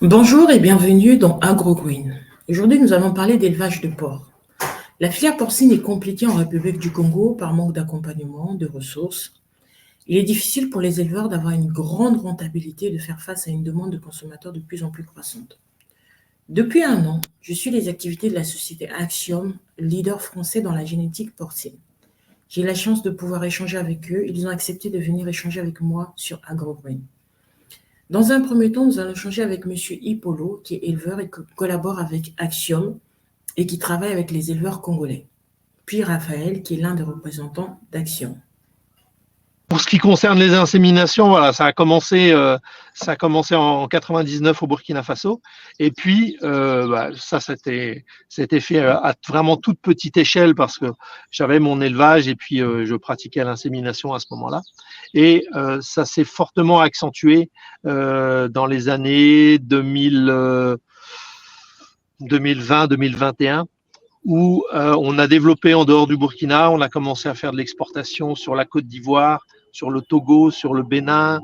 Bonjour et bienvenue dans AgroGreen. Aujourd'hui, nous allons parler d'élevage de porcs. La filière porcine est compliquée en République du Congo par manque d'accompagnement, de ressources. Il est difficile pour les éleveurs d'avoir une grande rentabilité et de faire face à une demande de consommateurs de plus en plus croissante. Depuis un an, je suis les activités de la société Axiom, leader français dans la génétique porcine. J'ai la chance de pouvoir échanger avec eux. Ils ont accepté de venir échanger avec moi sur AgroGreen. Dans un premier temps, nous allons échanger avec Monsieur Ipolo, qui est éleveur et qui collabore avec Axiom et qui travaille avec les éleveurs congolais. Puis Raphaël, qui est l'un des représentants d'Axiom. Pour ce qui concerne les inséminations, voilà, ça a commencé en 99 au Burkina Faso, et puis ça c'était fait à vraiment toute petite échelle parce que j'avais mon élevage et puis je pratiquais l'insémination à ce moment-là, et ça s'est fortement accentué dans les années 2020-2021. Où on a développé en dehors du Burkina, on a commencé à faire de l'exportation sur la Côte d'Ivoire, sur le Togo, sur le Bénin,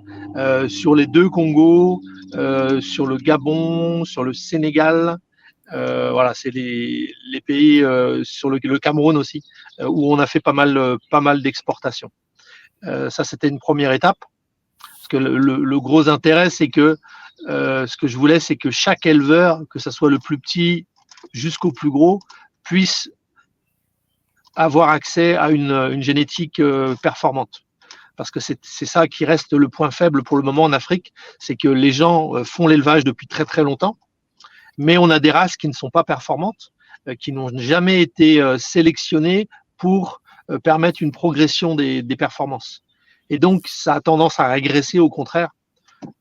sur les deux Congos, sur le Gabon, sur le Sénégal. Voilà, c'est les pays sur le Cameroun aussi, où on a fait pas mal d'exportations. Ça, c'était une première étape. Parce que le gros intérêt, c'est que ce que je voulais, c'est que chaque éleveur, que ce soit le plus petit jusqu'au plus gros, puisse avoir accès à une génétique performante. Parce que c'est ça qui reste le point faible pour le moment en Afrique, c'est que les gens font l'élevage depuis très très longtemps, mais on a des races qui ne sont pas performantes, qui n'ont jamais été sélectionnées pour permettre une progression des performances. Et donc, ça a tendance à régresser au contraire,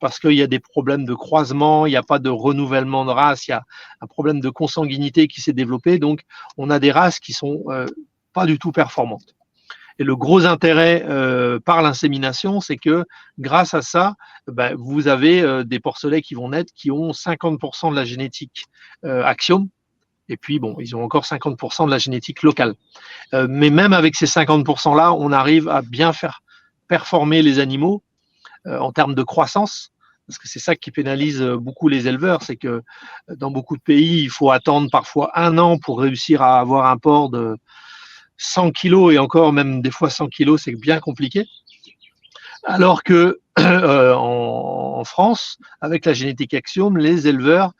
parce qu'il y a des problèmes de croisement, il n'y a pas de renouvellement de race, il y a un problème de consanguinité qui s'est développé, donc on a des races qui sont pas du tout performantes. Et le gros intérêt par l'insémination, c'est que grâce à ça, vous avez des porcelets qui vont naître qui ont 50% de la génétique Axiom, et puis bon, ils ont encore 50% de la génétique locale. Mais même avec ces 50%-là, on arrive à bien faire performer les animaux en termes de croissance, parce que c'est ça qui pénalise beaucoup les éleveurs, c'est que dans beaucoup de pays, il faut attendre parfois 1 an pour réussir à avoir un porc de 100 kilos, et encore même des fois 100 kilos, c'est bien compliqué. Alors que en France, avec la génétique Axiom, les éleveurs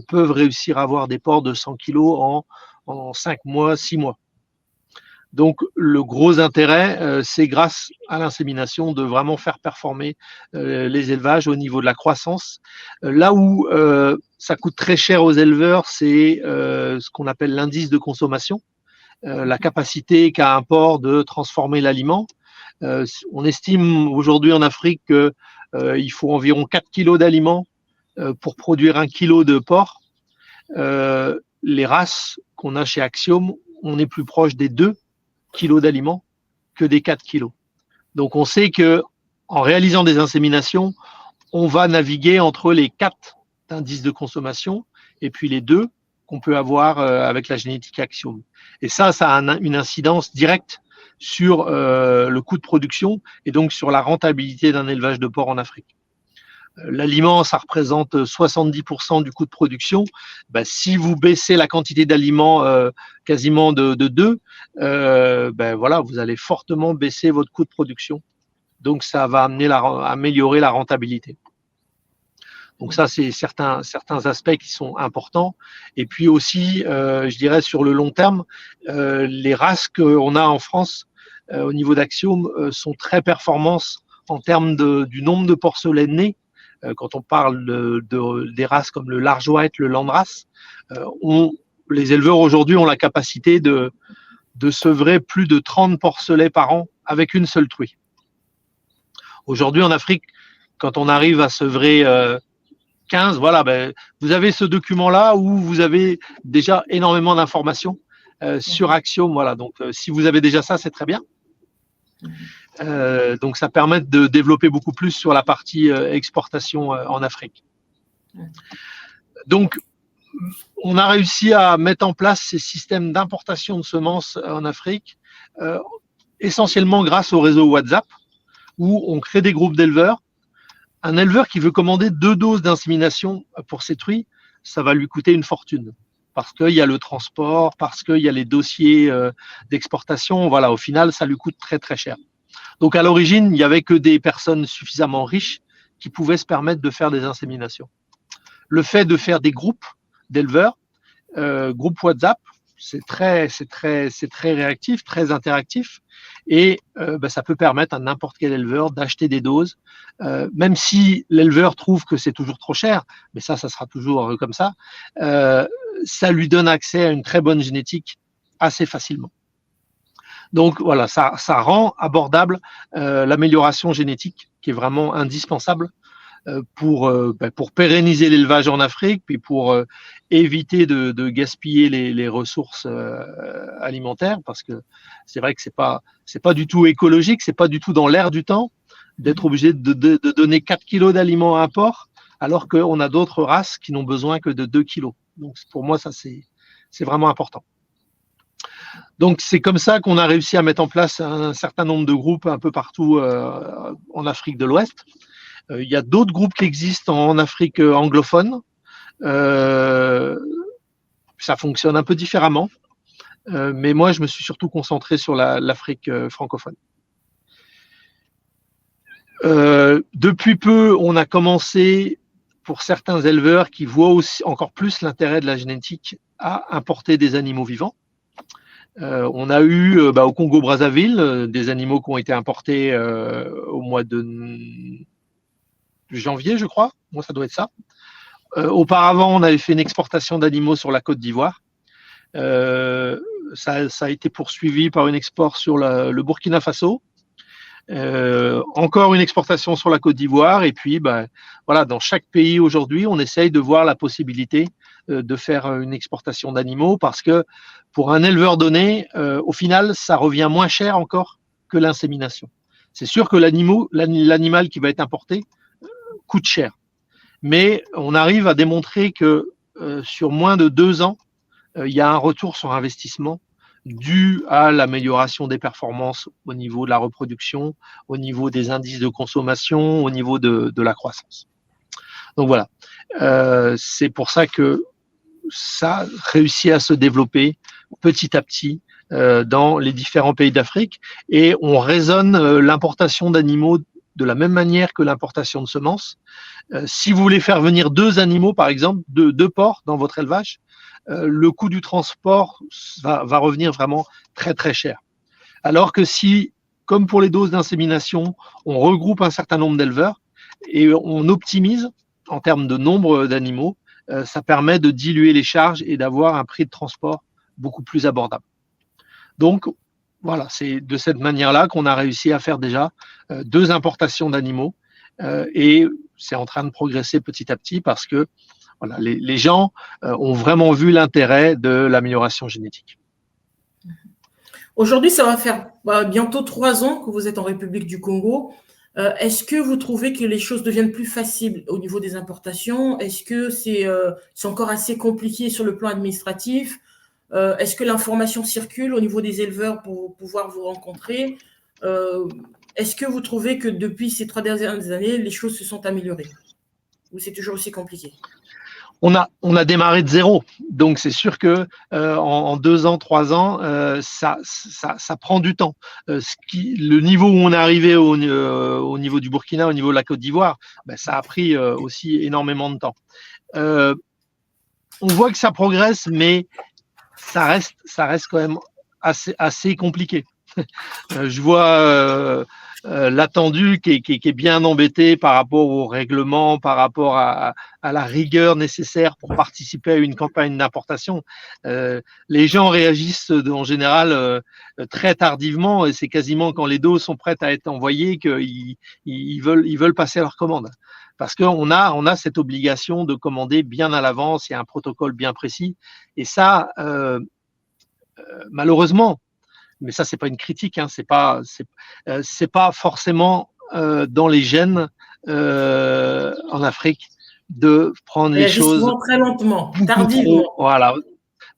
peuvent réussir à avoir des porcs de 100 kilos en 5 mois, 6 mois. Donc, le gros intérêt, c'est grâce à l'insémination de vraiment faire performer les élevages au niveau de la croissance. Là où ça coûte très cher aux éleveurs, c'est ce qu'on appelle l'indice de consommation, la capacité qu'a un porc de transformer l'aliment. On estime aujourd'hui en Afrique qu'il faut environ 4 kilos d'aliments pour produire 1 kilo de porc. Les races qu'on a chez Axiom, on est plus proche des 2 kilos d'aliments que des 4 kilos. Donc on sait que en réalisant des inséminations, on va naviguer entre les 4 d'indices de consommation et puis les 2 qu'on peut avoir avec la génétique Axiom. Et ça a une incidence directe sur le coût de production et donc sur la rentabilité d'un élevage de porc en Afrique. L'aliment, ça représente 70% du coût de production. Si vous baissez la quantité d'aliments quasiment de 2, voilà, vous allez fortement baisser votre coût de production. Donc, ça va améliorer la rentabilité. Donc ça, c'est certains aspects qui sont importants. Et puis aussi, je dirais sur le long terme, les races qu'on a en France au niveau d'Axiom sont très performantes en termes du nombre de porcelets nés. Quand on parle des races comme le large white, le landrace, les éleveurs aujourd'hui ont la capacité de sevrer plus de 30 porcelets par an avec une seule truie. Aujourd'hui en Afrique, quand on arrive à sevrer 15, voilà, vous avez ce document-là où vous avez déjà énormément d'informations sur Axiom. Voilà, donc si vous avez déjà ça, c'est très bien. Donc ça permet de développer beaucoup plus sur la partie exportation en Afrique. Donc on a réussi à mettre en place ces systèmes d'importation de semences en Afrique, essentiellement grâce au réseau WhatsApp, où on crée des groupes d'éleveurs. un éleveur qui veut commander 2 doses d'insémination pour ses truies, ça va lui coûter une fortune. Parce qu'il y a le transport, parce qu'il y a les dossiers d'exportation. Voilà, au final, ça lui coûte très, très cher. Donc, à l'origine, il n'y avait que des personnes suffisamment riches qui pouvaient se permettre de faire des inséminations. Le fait de faire des groupes d'éleveurs, groupes WhatsApp, c'est très réactif, très interactif, et ça peut permettre à n'importe quel éleveur d'acheter des doses, même si l'éleveur trouve que c'est toujours trop cher, mais ça sera toujours comme ça, ça lui donne accès à une très bonne génétique assez facilement. Donc voilà, ça rend abordable l'amélioration génétique, qui est vraiment indispensable pour pérenniser l'élevage en Afrique, puis pour éviter de gaspiller les ressources alimentaires, parce que c'est vrai que c'est pas du tout écologique, c'est pas du tout dans l'air du temps d'être obligé de donner 4 kilos d'aliments à un porc, alors qu'on a d'autres races qui n'ont besoin que de 2 kilos. Donc pour moi, ça c'est vraiment important. Donc c'est comme ça qu'on a réussi à mettre en place un certain nombre de groupes un peu partout en Afrique de l'Ouest. Il y a d'autres groupes qui existent en Afrique anglophone. Ça fonctionne un peu différemment. Mais moi, je me suis surtout concentré sur l'Afrique francophone. Depuis peu, on a commencé, pour certains éleveurs qui voient aussi encore plus l'intérêt de la génétique, à importer des animaux vivants. On a eu au Congo-Brazzaville des animaux qui ont été importés au mois de janvier, je crois. Moi, ça doit être ça. Auparavant, on avait fait une exportation d'animaux sur la Côte d'Ivoire. Ça a été poursuivi par une export sur le Burkina Faso. Encore une exportation sur la Côte d'Ivoire. Et puis, voilà, dans chaque pays aujourd'hui, on essaye de voir la possibilité de faire une exportation d'animaux, parce que pour un éleveur donné, au final, ça revient moins cher encore que l'insémination. C'est sûr que l'animal qui va être importé coûte cher. Mais on arrive à démontrer que sur moins de 2 ans, il y a un retour sur investissement dû à l'amélioration des performances au niveau de la reproduction, au niveau des indices de consommation, au niveau de la croissance. Donc voilà, c'est pour ça que ça réussit à se développer petit à petit dans les différents pays d'Afrique, et on raisonne l'importation d'animaux de la même manière que l'importation de semences. Si vous voulez faire venir 2 animaux, par exemple, 2 porcs dans votre élevage, le coût du transport va revenir vraiment très très cher. Alors que si, comme pour les doses d'insémination, on regroupe un certain nombre d'éleveurs et on optimise en termes de nombre d'animaux, ça permet de diluer les charges et d'avoir un prix de transport beaucoup plus abordable. Donc voilà, c'est de cette manière-là qu'on a réussi à faire déjà 2 importations d'animaux, et c'est en train de progresser petit à petit, parce que voilà, les gens ont vraiment vu l'intérêt de l'amélioration génétique. Aujourd'hui, ça va faire bientôt 3 ans que vous êtes en République du Congo. Est-ce que vous trouvez que les choses deviennent plus faciles au niveau des importations? Est-ce que c'est encore assez compliqué sur le plan administratif? Est-ce que l'information circule au niveau des éleveurs pour pouvoir vous rencontrer? Est-ce que vous trouvez que depuis ces 3 dernières années, les choses se sont améliorées? Ou c'est toujours aussi compliqué? On a démarré de zéro, donc c'est sûr que en 2 ans, 3 ans, ça prend du temps. Le niveau où on est arrivé au niveau du Burkina, au niveau de la Côte d'Ivoire, ça a pris aussi énormément de temps. On voit que ça progresse, mais ça reste quand même assez compliqué. Je vois l'attendu qui est bien embêté par rapport au règlement, par rapport à la rigueur nécessaire pour participer à une campagne d'importation. Les gens réagissent en général très tardivement, et c'est quasiment quand les doses sont prêtes à être envoyées qu'ils veulent passer à leur commande. Parce qu'on a cette obligation de commander bien à l'avance, il y a un protocole bien précis. Et ça, malheureusement, mais ça, c'est pas une critique, hein, c'est pas forcément dans les gènes en Afrique de prendre les choses très lentement, tardivement. Voilà,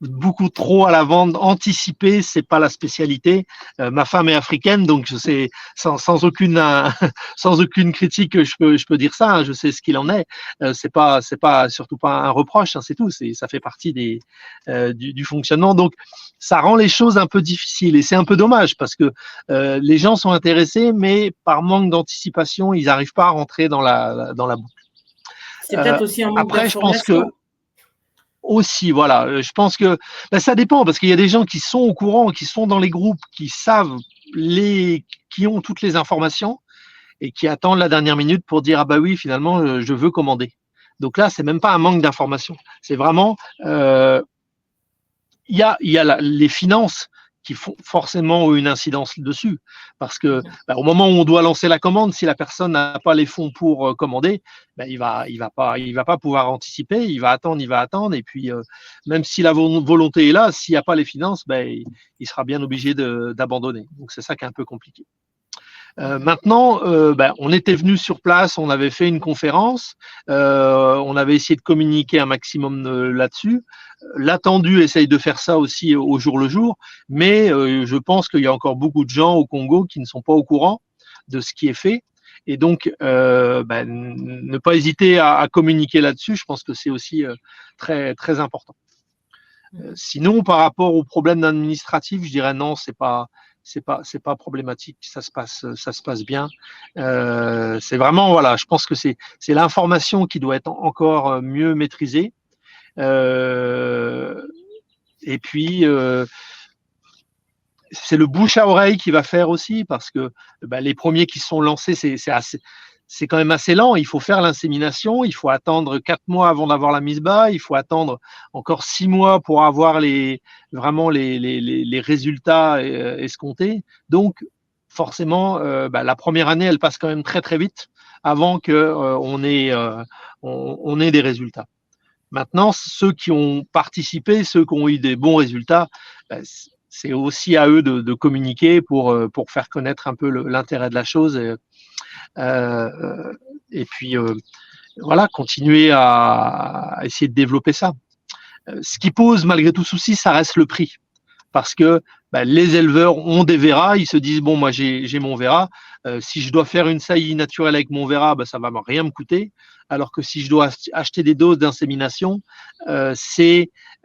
beaucoup trop à la vente, anticiper, c'est pas la spécialité. Ma femme est africaine, donc je sais sans aucune sans aucune critique, je peux dire ça. Hein, je sais ce qu'il en est. C'est pas surtout pas un reproche, hein, c'est tout. Ça fait partie du fonctionnement. Donc ça rend les choses un peu difficiles et c'est un peu dommage parce que les gens sont intéressés, mais par manque d'anticipation, ils n'arrivent pas à rentrer dans la boucle. C'est peut-être aussi un manque Après, je pense que d'information. aussi, voilà, je pense que ça dépend parce qu'il y a des gens qui sont au courant, qui sont dans les groupes, qui savent qui ont toutes les informations et qui attendent la dernière minute pour dire ah bah oui, finalement, je veux commander. Donc là, c'est même pas un manque d'information, c'est vraiment il y a les finances qui font forcément une incidence dessus. Parce que au moment où on doit lancer la commande, si la personne n'a pas les fonds pour commander, il va pas pouvoir anticiper, il va attendre. Et puis, même si la volonté est là, s'il n'y a pas les finances, il sera bien obligé d'abandonner. Donc, c'est ça qui est un peu compliqué. Maintenant, on était venu sur place, on avait fait une conférence, on avait essayé de communiquer un maximum là-dessus. L'attendu essaye de faire ça aussi au jour le jour, mais je pense qu'il y a encore beaucoup de gens au Congo qui ne sont pas au courant de ce qui est fait. Et donc, ne pas hésiter à communiquer là-dessus, je pense que c'est aussi très, très important. Sinon, par rapport aux problèmes administratifs, je dirais non, c'est pas problématique, ça se passe bien. C'est vraiment, voilà, je pense que c'est l'information qui doit être encore mieux maîtrisée. Et puis, c'est le bouche à oreille qui va faire aussi, parce que les premiers qui sont lancés, c'est quand même assez lent. Il faut faire l'insémination, il faut attendre 4 mois avant d'avoir la mise bas, il faut attendre encore 6 mois pour avoir vraiment les résultats escomptés. Donc, forcément, la première année, elle passe quand même très très vite avant qu'on ait des résultats. Maintenant, ceux qui ont participé, ceux qui ont eu des bons résultats, c'est aussi à eux de communiquer pour faire connaître un peu l'intérêt de la chose. Et puis, voilà, continuer à essayer de développer ça. Ce qui pose malgré tout souci, ça reste le prix. Parce que les éleveurs ont des verras, ils se disent, bon, moi j'ai mon verra, si je dois faire une saillie naturelle avec mon verra, ça va rien me coûter. Alors que si je dois acheter des doses d'insémination, ça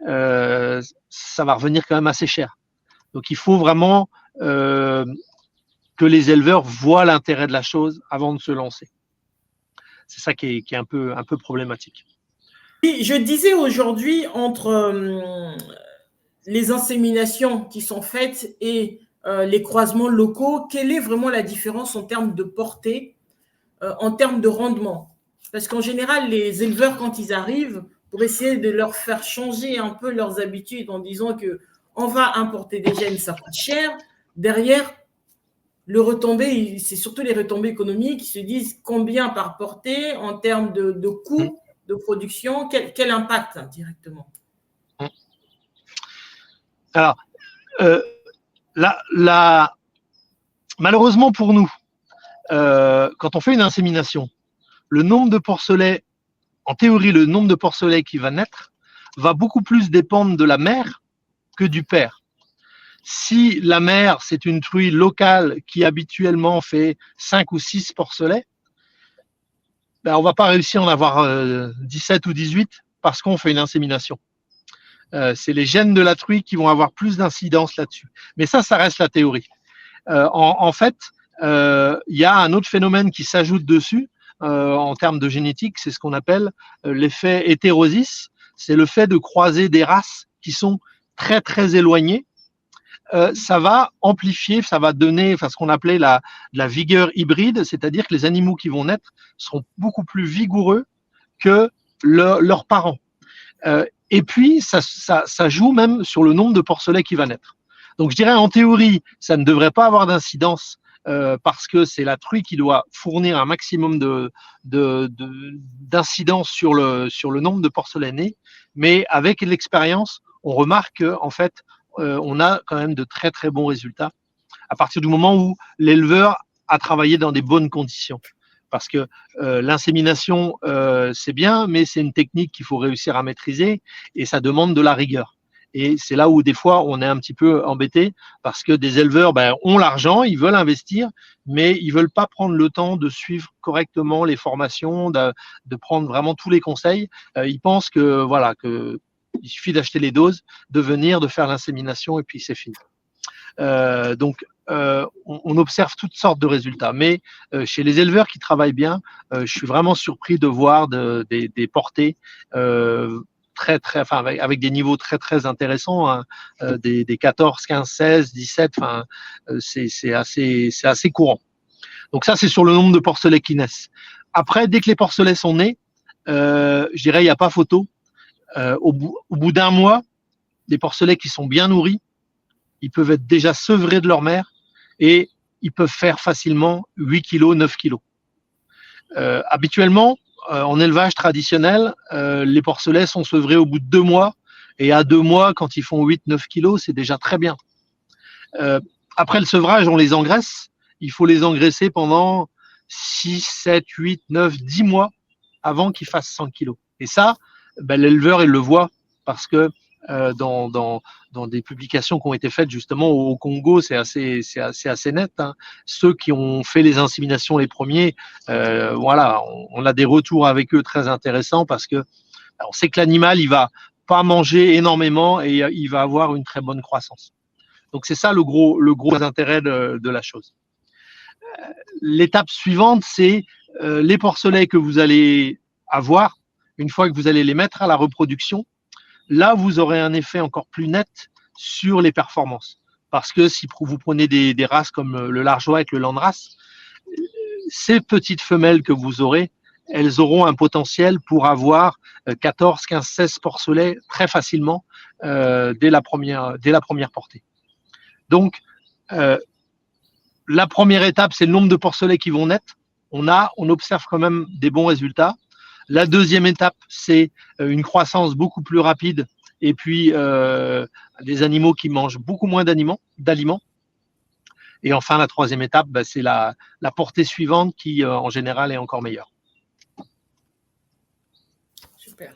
va revenir quand même assez cher. Donc il faut vraiment que les éleveurs voient l'intérêt de la chose avant de se lancer. C'est ça qui est un peu problématique. Je disais aujourd'hui, entre les inséminations qui sont faites et les croisements locaux, quelle est vraiment la différence en termes de portée, en termes de rendement? Parce qu'en général, les éleveurs, quand ils arrivent, pour essayer de leur faire changer un peu leurs habitudes en disant qu'on va importer des gènes, ça coûte cher, derrière, le retombé, c'est surtout les retombées économiques qui se disent combien par portée en termes de coûts de production, quel impact directement? Alors, malheureusement pour nous, quand on fait une insémination, le nombre de porcelets, en théorie, le nombre de porcelets qui va naître va beaucoup plus dépendre de la mère que du père. Si la mère, c'est une truie locale qui habituellement fait 5 ou 6 porcelets, on ne va pas réussir à en avoir 17 ou 18 parce qu'on fait une insémination. C'est les gènes de la truie qui vont avoir plus d'incidence là-dessus. Mais ça reste la théorie. En fait, il y a un autre phénomène qui s'ajoute dessus en termes de génétique, c'est ce qu'on appelle l'effet hétérosis. C'est le fait de croiser des races qui sont très très éloignées. Ça va amplifier, ça va donner ce qu'on appelait la vigueur hybride, c'est-à-dire que les animaux qui vont naître seront beaucoup plus vigoureux que leurs parents. Et puis, ça joue même sur le nombre de porcelets qui va naître. Donc, je dirais en théorie, ça ne devrait pas avoir d'incidence parce que c'est la truie qui doit fournir un maximum d'incidence sur le nombre de porcelets nés. Mais avec l'expérience, on remarque qu'en fait, on a quand même de très très bons résultats à partir du moment où l'éleveur a travaillé dans des bonnes conditions. Parce que l'insémination, c'est bien, mais c'est une technique qu'il faut réussir à maîtriser et ça demande de la rigueur. Et c'est là où des fois on est un petit peu embêté parce que des éleveurs ont l'argent, ils veulent investir, mais ils veulent pas prendre le temps de suivre correctement les formations, de prendre vraiment tous les conseils. Ils pensent que voilà, que il suffit d'acheter les doses, de venir, de faire l'insémination et puis c'est fini. On observe toutes sortes de résultats, mais chez les éleveurs qui travaillent bien, je suis vraiment surpris de voir des portées avec des niveaux très très intéressants, hein, des 14, 15, 16, 17, c'est assez courant. Donc ça, c'est sur le nombre de porcelets qui naissent. Après, dès que les porcelets sont nés, je dirais il n'y a pas photo. Au bout d'un mois, les porcelets qui sont bien nourris, ils peuvent être déjà sevrés de leur mère et ils peuvent faire facilement 8 kg, 9 kg. Habituellement, en élevage traditionnel, les porcelets sont sevrés au bout de 2 mois et à 2 mois, quand ils font 8, 9 kg, c'est déjà très bien. Après le sevrage, on les engraisse. Il faut les engraisser pendant 6, 7, 8, 9, 10 mois avant qu'ils fassent 100 kg. Et ça, l'éleveur, il le voit parce que dans des publications qui ont été faites justement au Congo, c'est assez net. Hein. Ceux qui ont fait les inséminations les premiers, voilà, on a des retours avec eux très intéressants parce que on sait que l'animal, il va pas manger énormément et il va avoir une très bonne croissance. Donc c'est ça le gros intérêt de la chose. L'étape suivante, c'est les porcelets que vous allez avoir une fois que vous allez les mettre à la reproduction. Là, vous aurez un effet encore plus net sur les performances. Parce que si vous prenez des races comme le Largeois avec le Landrace, ces petites femelles que vous aurez, elles auront un potentiel pour avoir 14, 15, 16 porcelets très facilement dès la première portée. Donc, la première étape, c'est le nombre de porcelets qui vont naître. On observe quand même des bons résultats. La deuxième étape, c'est une croissance beaucoup plus rapide et puis des animaux qui mangent beaucoup moins d'aliments. Et enfin, la troisième étape, c'est la portée suivante qui, en général, est encore meilleure. Super.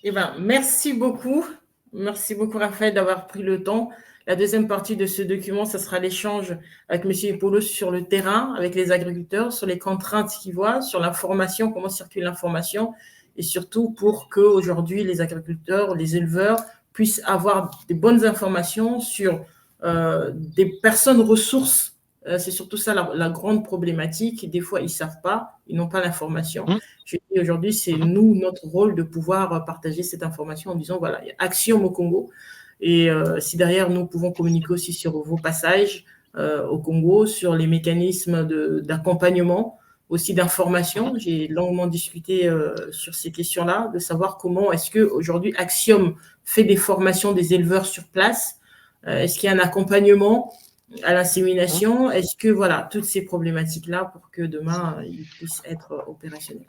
Eh ben, merci beaucoup. Merci beaucoup, Raphaël, d'avoir pris le temps. La deuxième partie de ce document, ce sera l'échange avec M. Epoulos sur le terrain, avec les agriculteurs, sur les contraintes qu'ils voient, sur l'information, comment circule l'information, et surtout pour qu'aujourd'hui, les agriculteurs, les éleveurs puissent avoir des bonnes informations sur des personnes ressources. C'est surtout ça la grande problématique. Des fois, ils ne savent pas, ils n'ont pas l'information. Je dis aujourd'hui, c'est nous, notre rôle de pouvoir partager cette information en disant, voilà, il y a Axiom au Congo. Et si derrière, nous pouvons communiquer aussi sur vos passages au Congo, sur les mécanismes d'accompagnement, aussi d'information. J'ai longuement discuté sur ces questions-là, de savoir comment est-ce qu'aujourd'hui Axiom fait des formations des éleveurs sur place. Est-ce qu'il y a un accompagnement à l'insémination? Est-ce que, voilà, toutes ces problématiques-là pour que demain, ils puissent être opérationnels.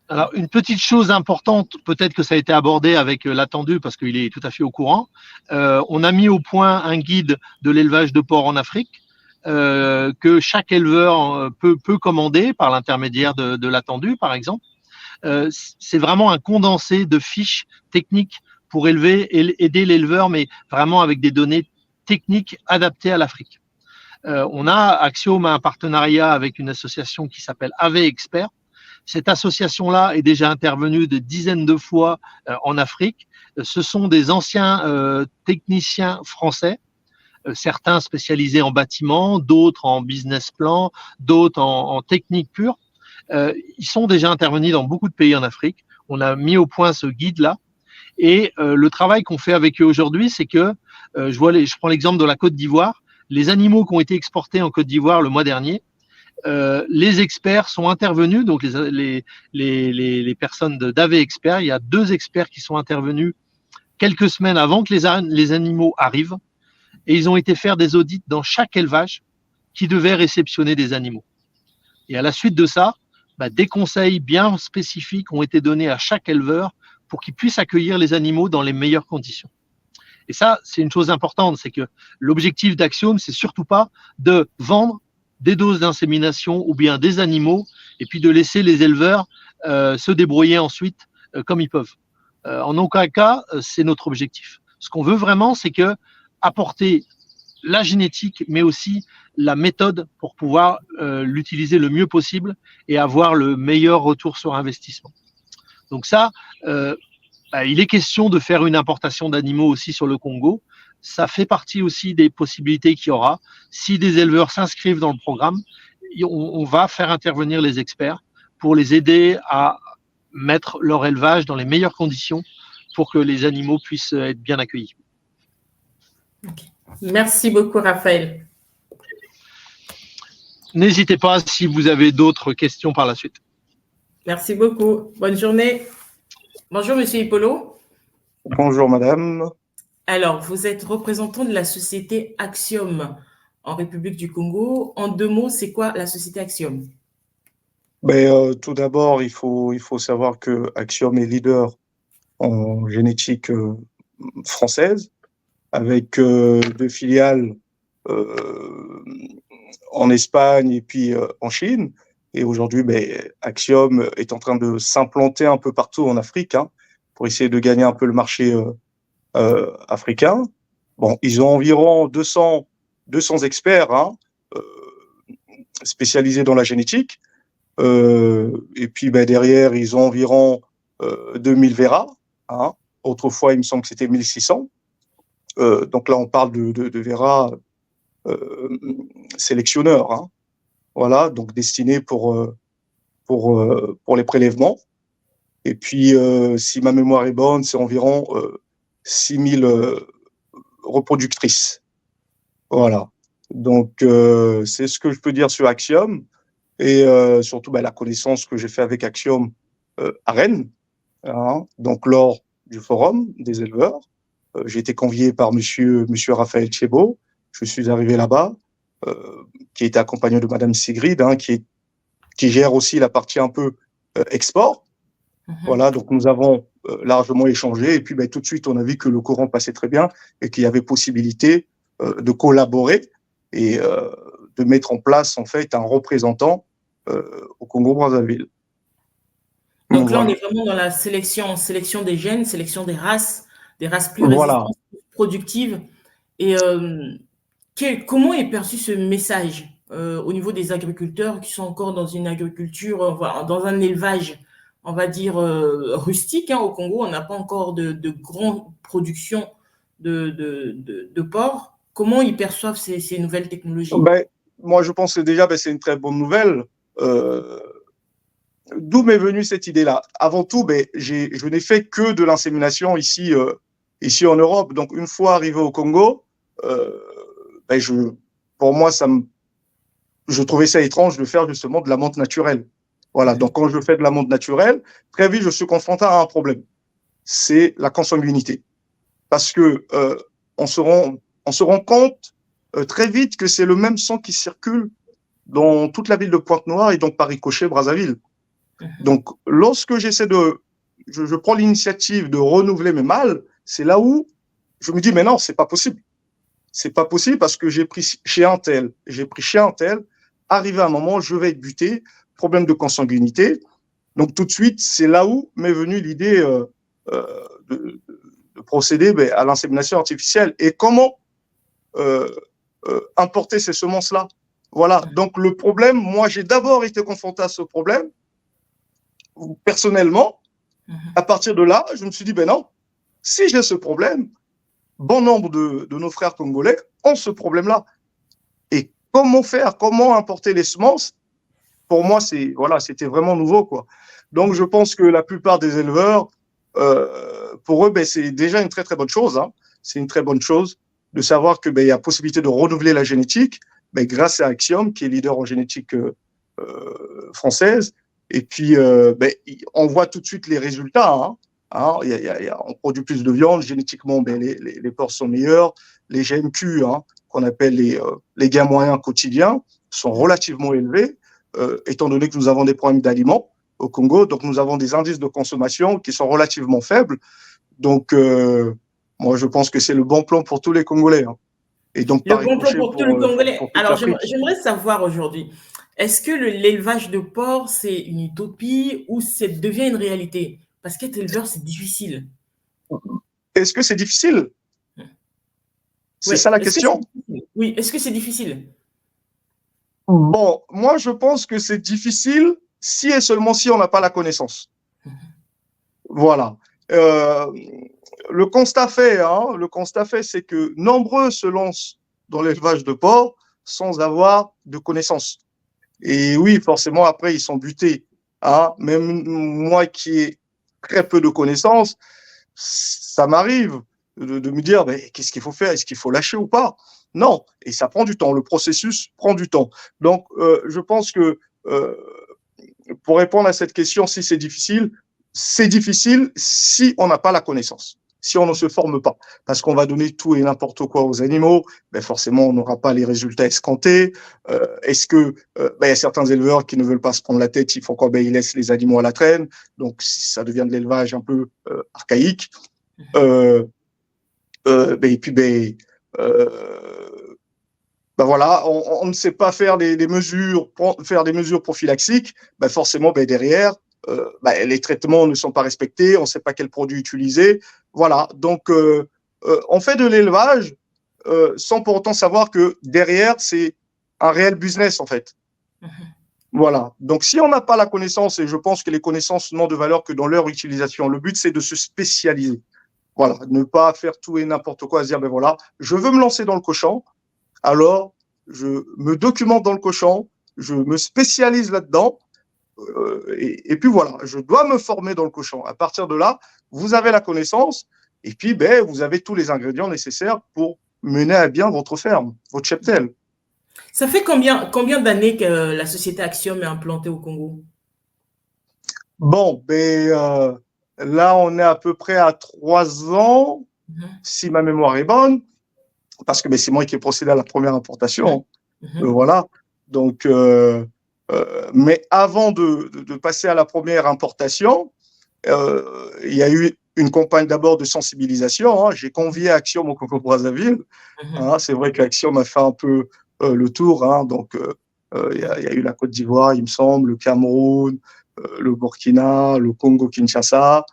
Alors, une petite chose importante, peut-être que ça a été abordé avec l'attendu parce qu'il est tout à fait au courant. On a mis au point un guide de l'élevage de porc en Afrique que chaque éleveur peut commander par l'intermédiaire de l'attendu, par exemple. C'est vraiment un condensé de fiches techniques pour aider l'éleveur, mais vraiment avec des données techniques adaptées à l'Afrique. Axiom a un partenariat avec une association qui s'appelle AV Expert. Cette association-là est déjà intervenue de dizaines de fois en Afrique. Ce sont des anciens techniciens français, certains spécialisés en bâtiment, d'autres en business plan, d'autres en technique pure. Ils sont déjà intervenus dans beaucoup de pays en Afrique. On a mis au point ce guide-là. Et le travail qu'on fait avec eux aujourd'hui, c'est que, je prends l'exemple de la Côte d'Ivoire, les animaux qui ont été exportés en Côte d'Ivoire le mois dernier, les experts sont intervenus, donc les personnes d'AV Experts, il y a 2 experts qui sont intervenus quelques semaines avant que les animaux arrivent, et ils ont été faire des audits dans chaque élevage qui devait réceptionner des animaux. Et à la suite de ça, des conseils bien spécifiques ont été donnés à chaque éleveur pour qu'il puisse accueillir les animaux dans les meilleures conditions. Et ça, c'est une chose importante, c'est que l'objectif d'Axiom, c'est surtout pas de vendre des doses d'insémination ou bien des animaux et puis de laisser les éleveurs se débrouiller ensuite comme ils peuvent. En aucun cas, c'est notre objectif. Ce qu'on veut vraiment, c'est que apporter la génétique, mais aussi la méthode pour pouvoir l'utiliser le mieux possible et avoir le meilleur retour sur investissement. Donc ça, il est question de faire une importation d'animaux aussi sur le Congo. Ça fait partie aussi des possibilités qu'il y aura. Si des éleveurs s'inscrivent dans le programme, on va faire intervenir les experts pour les aider à mettre leur élevage dans les meilleures conditions pour que les animaux puissent être bien accueillis. Okay. Merci beaucoup, Raphaël. N'hésitez pas si vous avez d'autres questions par la suite. Merci beaucoup. Bonne journée. Bonjour, Monsieur Ipolo. Bonjour, madame. Alors, vous êtes représentant de la société Axiom en République du Congo. En 2 mots, c'est quoi la société Axiom? Tout d'abord, il faut savoir que Axiom est leader en génétique française, avec 2 filiales en Espagne et puis en Chine. Et aujourd'hui, Axiom est en train de s'implanter un peu partout en Afrique pour essayer de gagner un peu le marché africain. Bon, ils ont environ 200 experts spécialisés dans la génétique. Et puis derrière, ils ont environ 2000 Vera. Autrefois, il me semble que c'était 1600. Donc là, on parle de Vera sélectionneurs. Voilà, donc destinés pour les prélèvements. Et puis, si ma mémoire est bonne, c'est environ 6000 reproductrices. Voilà. Donc, c'est ce que je peux dire sur Axiom. Et surtout la connaissance que j'ai fait avec Axiom à Rennes, donc lors du forum des éleveurs. J'ai été convié par monsieur Raphaël Tchebo. Je suis arrivé là-bas, qui était accompagné de madame Sigrid, qui gère aussi la partie un peu export. Voilà, donc nous avons largement échangé et puis tout de suite on a vu que le courant passait très bien et qu'il y avait possibilité de collaborer et de mettre en place en fait un représentant au Congo-Brazzaville. Donc là, on est vraiment dans la sélection des gènes, sélection des races plus résistantes, plus productives. Et comment est perçu ce message au niveau des agriculteurs qui sont encore dans une agriculture, dans un élevage, on va dire, rustique au Congo? On n'a pas encore de grande production de porc. Comment ils perçoivent ces nouvelles technologies? Moi, je pense que déjà, c'est une très bonne nouvelle. D'où m'est venue cette idée-là? Avant tout, je n'ai fait que de l'insémination ici en Europe. Donc, une fois arrivé au Congo, pour moi, je trouvais ça étrange de faire justement de la monte naturelle. Voilà. Donc, quand je fais de la monte naturelle, très vite, je suis confronté à un problème. C'est la consanguinité. Parce que on se rend compte très vite que c'est le même sang qui circule dans toute la ville de Pointe-Noire et donc par ricochet Brazzaville. Donc, lorsque je prends l'initiative de renouveler mes mâles, c'est là où je me dis, mais non, c'est pas possible. C'est pas possible parce que j'ai pris chez un tel, arrivé à un moment, je vais être buté, problème de consanguinité. Donc, tout de suite, c'est là où m'est venue l'idée de procéder à l'insémination artificielle. Et comment importer ces semences-là? Voilà. Donc, le problème, moi, j'ai d'abord été confronté à ce problème, personnellement. À partir de là, je me suis dit, non, si j'ai ce problème, bon nombre de nos frères congolais ont ce problème-là. Et comment faire? Comment importer les semences? Pour moi, c'était vraiment nouveau, quoi. Donc, je pense que la plupart des éleveurs, pour eux, c'est déjà une très, très bonne chose. C'est une très bonne chose de savoir qu'il y a possibilité de renouveler la génétique, grâce à Axiom, qui est leader en génétique française. Et puis, on voit tout de suite les résultats. On produit plus de viande, génétiquement, les porcs sont meilleurs. Les GMQ, qu'on appelle les gains moyens quotidiens, sont relativement élevés, étant donné que nous avons des problèmes d'aliments au Congo. Donc, nous avons des indices de consommation qui sont relativement faibles. Donc, moi, je pense que c'est le bon plan pour tous les Congolais. Et donc, le bon plan pour tous les Congolais. Alors, j'aimerais savoir aujourd'hui, est-ce que l'élevage de porc, c'est une utopie ou ça devient une réalité? Parce qu'être éleveur, c'est difficile. Est-ce que c'est difficile? C'est Ouais. ça la Est-ce que question? c'est difficile? Oui, est-ce que c'est difficile? Bon, moi, je pense que c'est difficile si et seulement si on n'a pas la connaissance. Voilà. Euh, le constat fait, c'est que nombreux se lancent dans l'élevage de porc sans avoir de connaissances. Et oui, forcément, après, ils sont butés. Hein. Même moi qui ai très peu de connaissances, ça m'arrive de me dire, mais qu'est-ce qu'il faut faire? Est-ce qu'il faut lâcher ou pas? Non. Et ça prend du temps. Le processus prend du temps. Donc, je pense que pour répondre à cette question, si c'est difficile si on n'a pas la connaissance, si on ne se forme pas. Parce qu'on va donner tout et n'importe quoi aux animaux, ben forcément, on n'aura pas les résultats escomptés. Est-ce que il y a certains éleveurs qui ne veulent pas se prendre la tête, ils font quoi? Ben, ils laissent les animaux à la traîne. Donc, ça devient de l'élevage un peu archaïque. Et puis, voilà, on ne sait pas faire des mesures prophylaxiques, forcément, derrière, les traitements ne sont pas respectés, on ne sait pas quel produit utiliser. Voilà, donc on fait de l'élevage sans pour autant savoir que derrière, c'est un réel business, en fait. Voilà, donc si on n'a pas la connaissance, et je pense que les connaissances n'ont de valeur que dans leur utilisation, le but, c'est de se spécialiser. Voilà, ne pas faire tout et n'importe quoi, se dire, voilà, je veux me lancer dans le cochon, alors je me documente dans le cochon, je me spécialise là-dedans, et puis voilà, je dois me former dans le cochon. À partir de là, vous avez la connaissance, et puis vous avez tous les ingrédients nécessaires pour mener à bien votre ferme, votre cheptel. Ça fait combien d'années que la société Axiom est implantée au Congo? Bon, là, on est à peu près à 3 ans, si ma mémoire est bonne, parce que c'est moi qui ai procédé à la première importation. Voilà. Donc, mais avant de passer à la première importation, il y a eu une campagne d'abord de sensibilisation. Hein. J'ai convié Axiom au Congo-Brazzaville. Hein. C'est vrai qu'Axiom a fait un peu le tour. Hein. Donc, il y a eu la Côte d'Ivoire, il me semble, le Cameroun, le Burkina, le Congo-Kinshasa.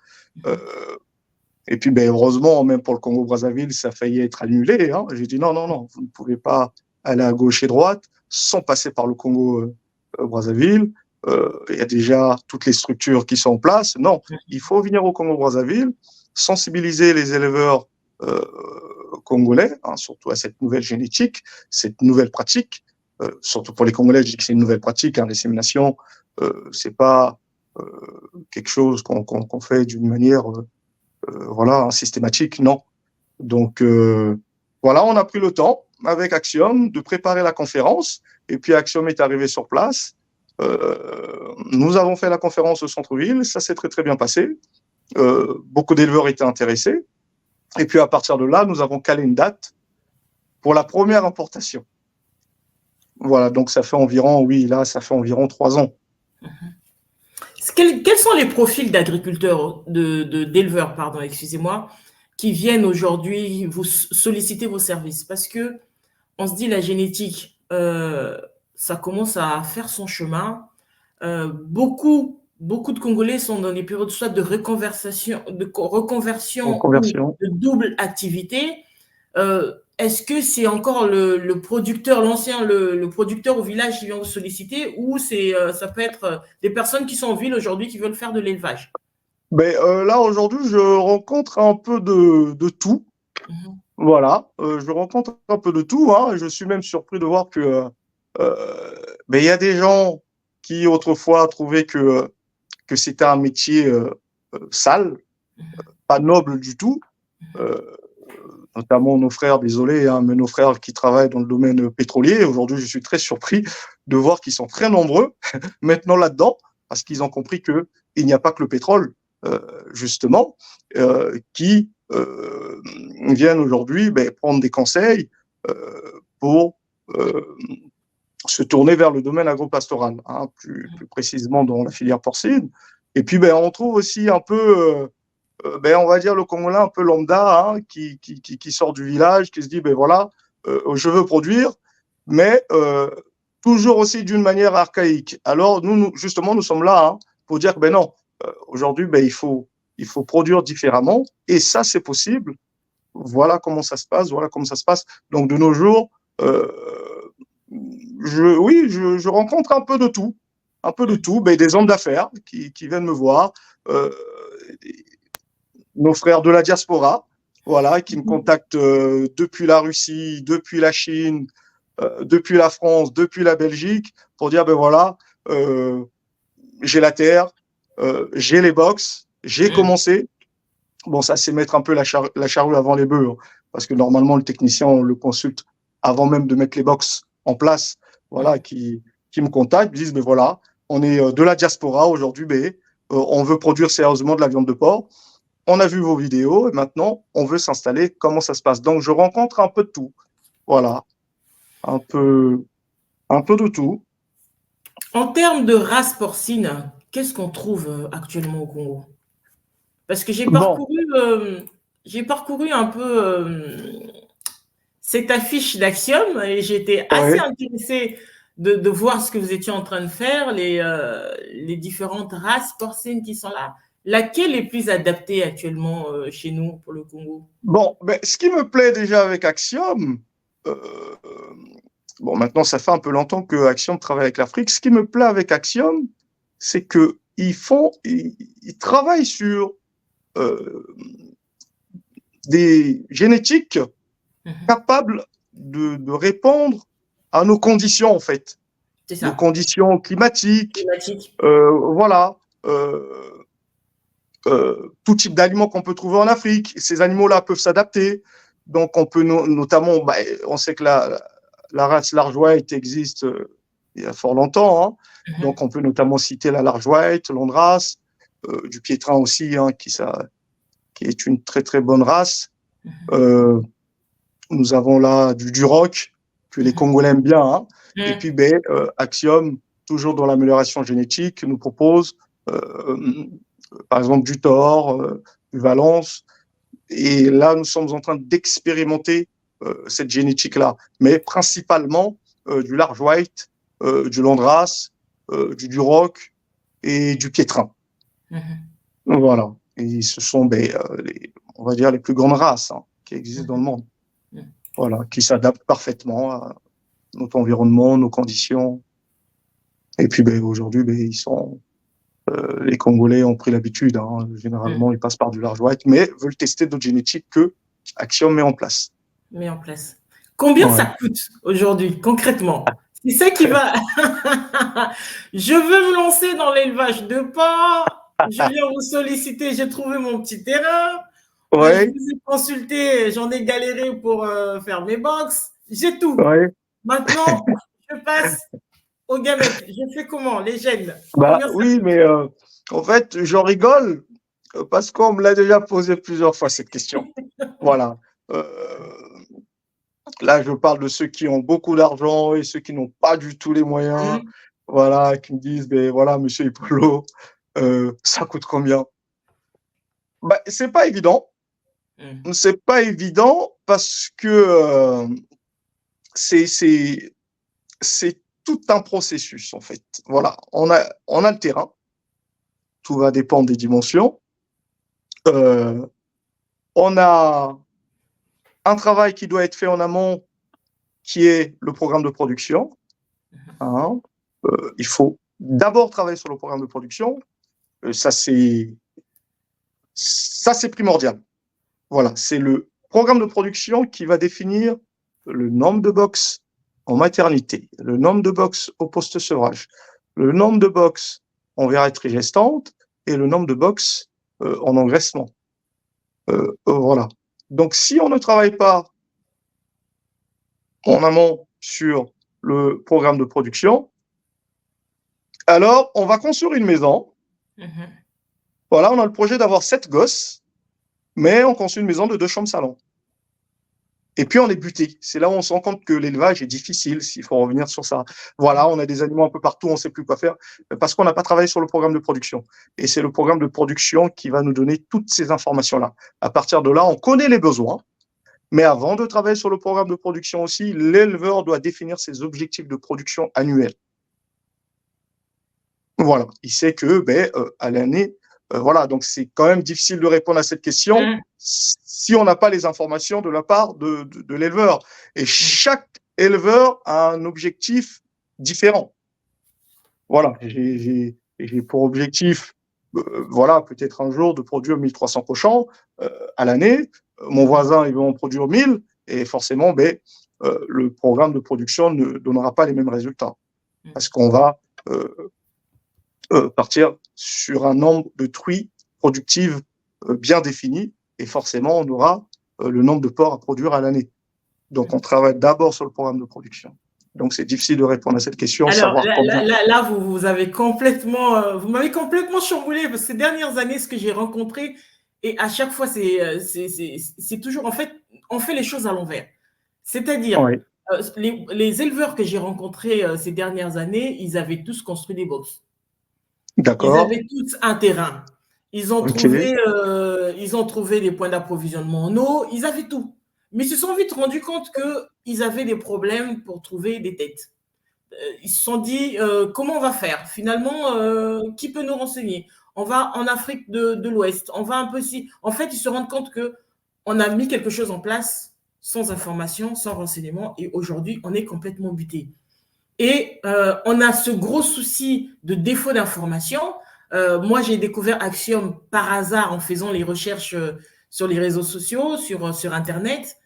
Et puis, heureusement, même pour le Congo-Brazzaville, ça a failli être annulé. Hein. J'ai dit non, vous ne pouvez pas aller à gauche et droite sans passer par le Congo-Brazzaville. Il y a déjà toutes les structures qui sont en place. Non, il faut venir au Congo-Brazzaville, sensibiliser les éleveurs congolais, hein, surtout à cette nouvelle génétique, cette nouvelle pratique. Surtout pour les Congolais, je dis que c'est une nouvelle pratique. Hein, l'insémination, c'est pas quelque chose qu'on fait d'une manière voilà, systématique, non. Donc, voilà, on a pris le temps avec Axiom de préparer la conférence, et puis Axiom est arrivé sur place. Nous avons fait la conférence au centre-ville, ça s'est très très bien passé. Beaucoup d'éleveurs étaient intéressés. Et puis à partir de là, nous avons calé une date pour la première importation. Voilà, donc ça fait environ 3 ans. Quels sont les profils d'agriculteurs, d'éleveurs, pardon, excusez-moi, qui viennent aujourd'hui vous solliciter vos services? Parce que on se dit la génétique, ça commence à faire son chemin. Beaucoup de Congolais sont dans des périodes soit de reconversion ou de double activité. Est-ce que c'est encore le producteur, le producteur au village qui vient vous solliciter, ou ça peut être des personnes qui sont en ville aujourd'hui qui veulent faire de l'élevage? Là, aujourd'hui, je rencontre un peu de tout. Voilà, je rencontre un peu de tout. Hein. Je suis même surpris de voir que il y a des gens qui autrefois trouvaient que c'était un métier sale, pas noble du tout. Notamment nos frères, désolé, hein, mais nos frères qui travaillent dans le domaine pétrolier. Aujourd'hui, je suis très surpris de voir qu'ils sont très nombreux maintenant là-dedans, parce qu'ils ont compris qu'il n'y a pas que le pétrole, justement, qui viennent aujourd'hui prendre des conseils pour se tourner vers le domaine agropastoral, hein, plus précisément dans la filière porcine. Et puis, on trouve aussi un peu... on va dire le Congolais un peu lambda, hein, qui sort du village, qui se dit, voilà, je veux produire, mais toujours aussi d'une manière archaïque. Alors, nous justement, nous sommes là hein, pour dire que non, aujourd'hui, il faut il faut produire différemment, et ça, c'est possible. Voilà comment ça se passe, voilà comment ça se passe. Donc, de nos jours, je rencontre un peu de tout, mais des hommes d'affaires qui viennent me voir, nos frères de la diaspora, voilà, qui me contactent depuis la Russie, depuis la Chine, depuis la France, depuis la Belgique, pour dire, ben voilà, j'ai la terre, j'ai les box, j'ai commencé. Bon, ça, c'est mettre un peu la charrue avant les bœufs, hein, parce que normalement, le technicien, on le consulte avant même de mettre les box en place, voilà, qui me contactent, me disent, ben voilà, on est de la diaspora aujourd'hui, mais on veut produire sérieusement de la viande de porc. On a vu vos vidéos et maintenant, on veut s'installer. Comment ça se passe? Donc, je rencontre un peu de tout. Voilà, un peu de tout. En termes de race porcine, qu'est-ce qu'on trouve actuellement au Congo? Parce que Bon, j'ai parcouru un peu cette affiche d'Axiom et j'étais assez ouais. intéressée de voir ce que vous étiez en train de faire, les différentes races porcines qui sont là. Laquelle est plus adaptée actuellement chez nous pour le Congo? Bon, ben, ce qui me plaît déjà avec Axiom, euh, bon, maintenant, ça fait un peu longtemps que Axiom travaille avec l'Afrique. Ce qui me plaît avec Axiom, c'est que ils travaillent sur euh, des génétiques capables de répondre à nos conditions, en fait. C'est Nos ça, conditions climatiques, climatique. voilà. Tout type d'aliments qu'on peut trouver en Afrique. Ces animaux-là peuvent s'adapter. Donc, on peut notamment, bah, on sait que la race large white existe il y a fort longtemps. Hein. Donc, on peut notamment citer la large white, Londras, du piétrin aussi, hein, qui est une très très bonne race. Nous avons là du Duroc, que les Congolais aiment bien. Hein. Et puis, ben, Axiom, toujours dans l'amélioration génétique, nous propose par exemple du Thor, du Valence. Et là, nous sommes en train d'expérimenter cette génétique-là, mais principalement du large white, du Londras, du Duroc et du piétrin. Voilà. Et ce sont, on va dire, les plus grandes races hein, qui existent dans le monde. Voilà, qui s'adaptent parfaitement à notre environnement, nos conditions. Et puis, ben, aujourd'hui, ben, les Congolais ont pris l'habitude. Hein. Généralement, ils passent par du large white, mais veulent tester d'autres génétiques que Axiom met en place. Mis en place. Combien Ouais. ça coûte aujourd'hui, concrètement? C'est ça qui va. Je veux me lancer dans l'élevage de porc. Je viens vous solliciter. J'ai trouvé mon petit terrain. Je Ouais, vous ai consulté. J'en ai galéré pour faire mes box. J'ai tout. ouais. Maintenant, je passe aux gamètes. Je fais comment? Les gènes. Bah Combien ça oui, coûte? mais en fait, j'en rigole parce qu'on me l'a déjà posé plusieurs fois cette question. Voilà. Euh, Là, je parle de ceux qui ont beaucoup d'argent et ceux qui n'ont pas du tout les moyens. Voilà, qui me disent, ben voilà, monsieur Hippolyte, ça coûte combien? Bah, c'est pas évident. C'est pas évident parce que c'est tout un processus en fait. Voilà, on a le terrain, tout va dépendre des dimensions. On a un travail qui doit être fait en amont, qui est le programme de production. Hein. Il faut d'abord travailler sur le programme de production. Ça c'est primordial. Voilà, c'est le programme de production qui va définir le nombre de box en maternité, le nombre de box au post-sevrage, le nombre de box en verreterie gestante et le nombre de box en engraissement. Voilà. Donc, si on ne travaille pas en amont sur le programme de production, alors on va construire une maison. Voilà, on a le projet d'avoir 7 gosses, mais on construit une maison de 2 chambres salon. Et puis on est buté. C'est là où on se rend compte que l'élevage est difficile, s'il faut revenir sur ça. Voilà, on a des animaux un peu partout, on ne sait plus quoi faire, parce qu'on n'a pas travaillé sur le programme de production. Et c'est le programme de production qui va nous donner toutes ces informations-là. À partir de là, on connaît les besoins, mais avant de travailler sur le programme de production aussi, l'éleveur doit définir ses objectifs de production annuels. Voilà, il sait que à l'année, Voilà, donc c'est quand même difficile de répondre à cette question si on n'a pas les informations de la part de l'éleveur. Et chaque éleveur a un objectif différent. Voilà, j'ai pour objectif, voilà, peut-être un jour de produire 1300 cochons à l'année. Mon voisin, il veut en produire 1000 et forcément, le programme de production ne donnera pas les mêmes résultats parce qu'on va partir sur un nombre de truies productives bien défini et forcément, on aura le nombre de porcs à produire à l'année. Donc, on travaille d'abord sur le programme de production. Donc, c'est difficile de répondre à cette question. Alors, savoir là, vous avez complètement, vous m'avez complètement chamboulé parce que ces dernières années, ce que j'ai rencontré, et à chaque fois, c'est toujours, en fait, on fait les choses à l'envers. C'est-à-dire, oui. Les éleveurs que j'ai rencontrés ces dernières années, ils avaient tous construit des boxes. D'accord. Ils avaient tous un terrain. Ils ont trouvé des points d'approvisionnement en eau. Ils avaient tout. Mais ils se sont vite rendus compte qu'ils avaient des problèmes pour trouver des têtes. Ils se sont dit, comment on va faire? Finalement, qui peut nous renseigner? On va en Afrique de l'Ouest. On va un peu ici. En fait, ils se rendent compte qu'on a mis quelque chose en place sans information, sans renseignement. Et aujourd'hui, on est complètement buté. Et on a ce gros souci de défaut d'information. Moi, j'ai découvert Axiom par hasard en faisant les recherches sur les réseaux sociaux, sur Internet.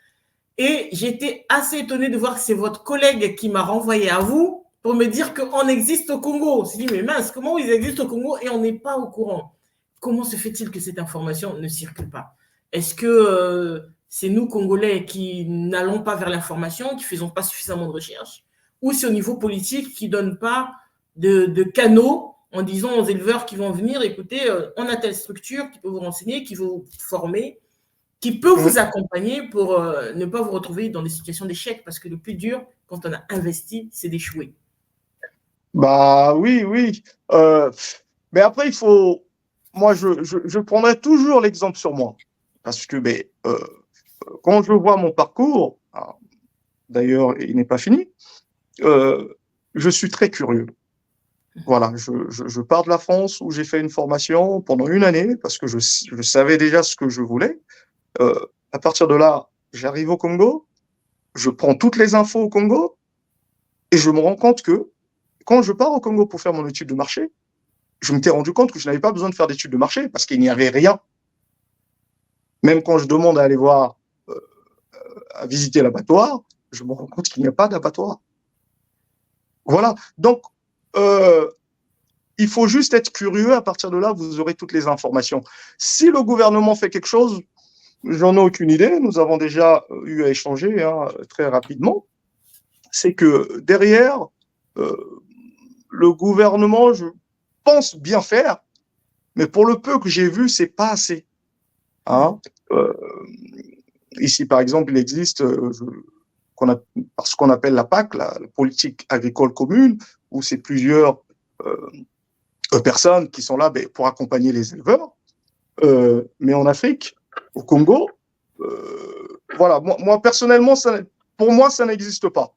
Et j'étais assez étonnée de voir que c'est votre collègue qui m'a renvoyé à vous pour me dire qu'on existe au Congo. Je me suis dit, mais mince, comment ils existent au Congo et on n'est pas au courant? Comment se fait-il que cette information ne circule pas? Est-ce que c'est nous, Congolais, qui n'allons pas vers l'information, qui ne faisons pas suffisamment de recherche? Ou c'est au niveau politique qui ne donne pas de canaux en disant aux éleveurs qui vont venir, écoutez, on a telle structure qui peut vous renseigner, qui vous former, qui peut vous accompagner pour ne pas vous retrouver dans des situations d'échec, parce que le plus dur, quand on a investi, c'est d'échouer. Bah oui. Mais après, il faut... Moi, je prendrai toujours l'exemple sur moi. Parce que quand je vois mon parcours, d'ailleurs, il n'est pas fini, je suis très curieux. Voilà, je pars de la France où j'ai fait une formation pendant une année parce que je savais déjà ce que je voulais. À partir de là, j'arrive au Congo, je prends toutes les infos au Congo et je me rends compte que quand je pars au Congo pour faire mon étude de marché, je m'étais rendu compte que je n'avais pas besoin de faire d'études de marché parce qu'il n'y avait rien. Même quand je demande à aller voir, à visiter l'abattoir, je me rends compte qu'il n'y a pas d'abattoir. Voilà. Donc, il faut juste être curieux. À partir de là, vous aurez toutes les informations. Si le gouvernement fait quelque chose, j'en ai aucune idée. Nous avons déjà eu à échanger très rapidement. C'est que derrière, le gouvernement, je pense bien faire, mais pour le peu que j'ai vu, c'est pas assez. Ici, par exemple, il existe ce qu'on appelle la PAC, la politique agricole commune, où c'est plusieurs personnes qui sont là pour accompagner les éleveurs. Mais en Afrique, au Congo, voilà, moi personnellement, pour moi, ça n'existe pas.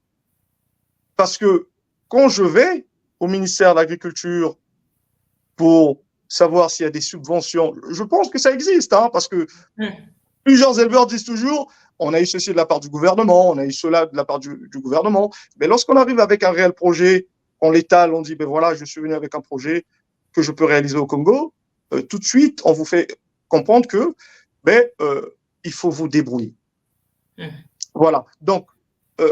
Parce que quand je vais au ministère de l'Agriculture pour savoir s'il y a des subventions, je pense que ça existe, parce que plusieurs éleveurs disent toujours on a eu ceci de la part du gouvernement, on a eu cela de la part du gouvernement. Mais lorsqu'on arrive avec un réel projet, on l'étale, on dit voilà, je suis venu avec un projet que je peux réaliser au Congo, tout de suite, on vous fait comprendre que il faut vous débrouiller. Voilà. Donc,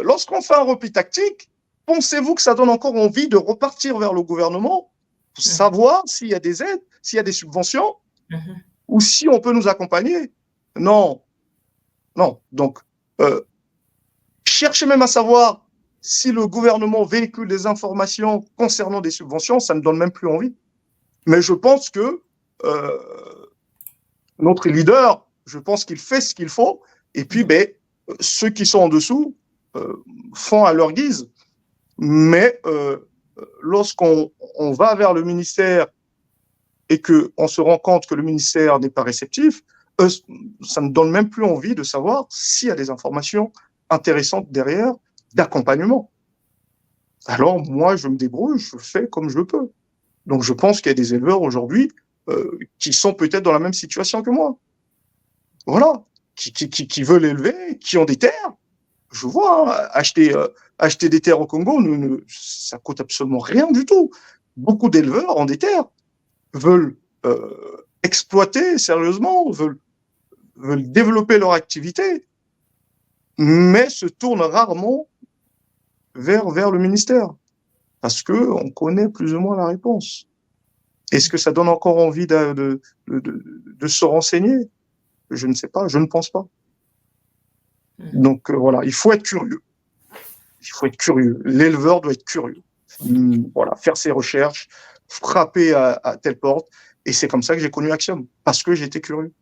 lorsqu'on fait un repli tactique, pensez-vous que ça donne encore envie de repartir vers le gouvernement pour savoir s'il y a des aides, s'il y a des subventions, ou si on peut nous accompagner? Non. Donc, cherchez même à savoir si le gouvernement véhicule des informations concernant des subventions, ça ne donne même plus envie. Mais je pense que notre leader, je pense qu'il fait ce qu'il faut, et puis ceux qui sont en dessous font à leur guise. Mais lorsqu'on va vers le ministère et qu'on se rend compte que le ministère n'est pas réceptif, ça ne donne même plus envie de savoir s'il y a des informations intéressantes derrière d'accompagnement. Alors moi, je me débrouille, je fais comme je peux. Donc je pense qu'il y a des éleveurs aujourd'hui qui sont peut-être dans la même situation que moi. Voilà, qui veulent élever, qui ont des terres. Je vois, hein, acheter des terres au Congo, ça coûte absolument rien du tout. Beaucoup d'éleveurs ont des terres, veulent exploiter sérieusement, veulent développer leur activité, mais se tournent rarement vers le ministère, parce qu'on connaît plus ou moins la réponse. Est-ce que ça donne encore envie de se renseigner? Je ne sais pas, je ne pense pas. Donc voilà, il faut être curieux. Il faut être curieux. L'éleveur doit être curieux. Voilà, faire ses recherches, frapper à telle porte. Et c'est comme ça que j'ai connu Axiom, parce que j'étais curieux.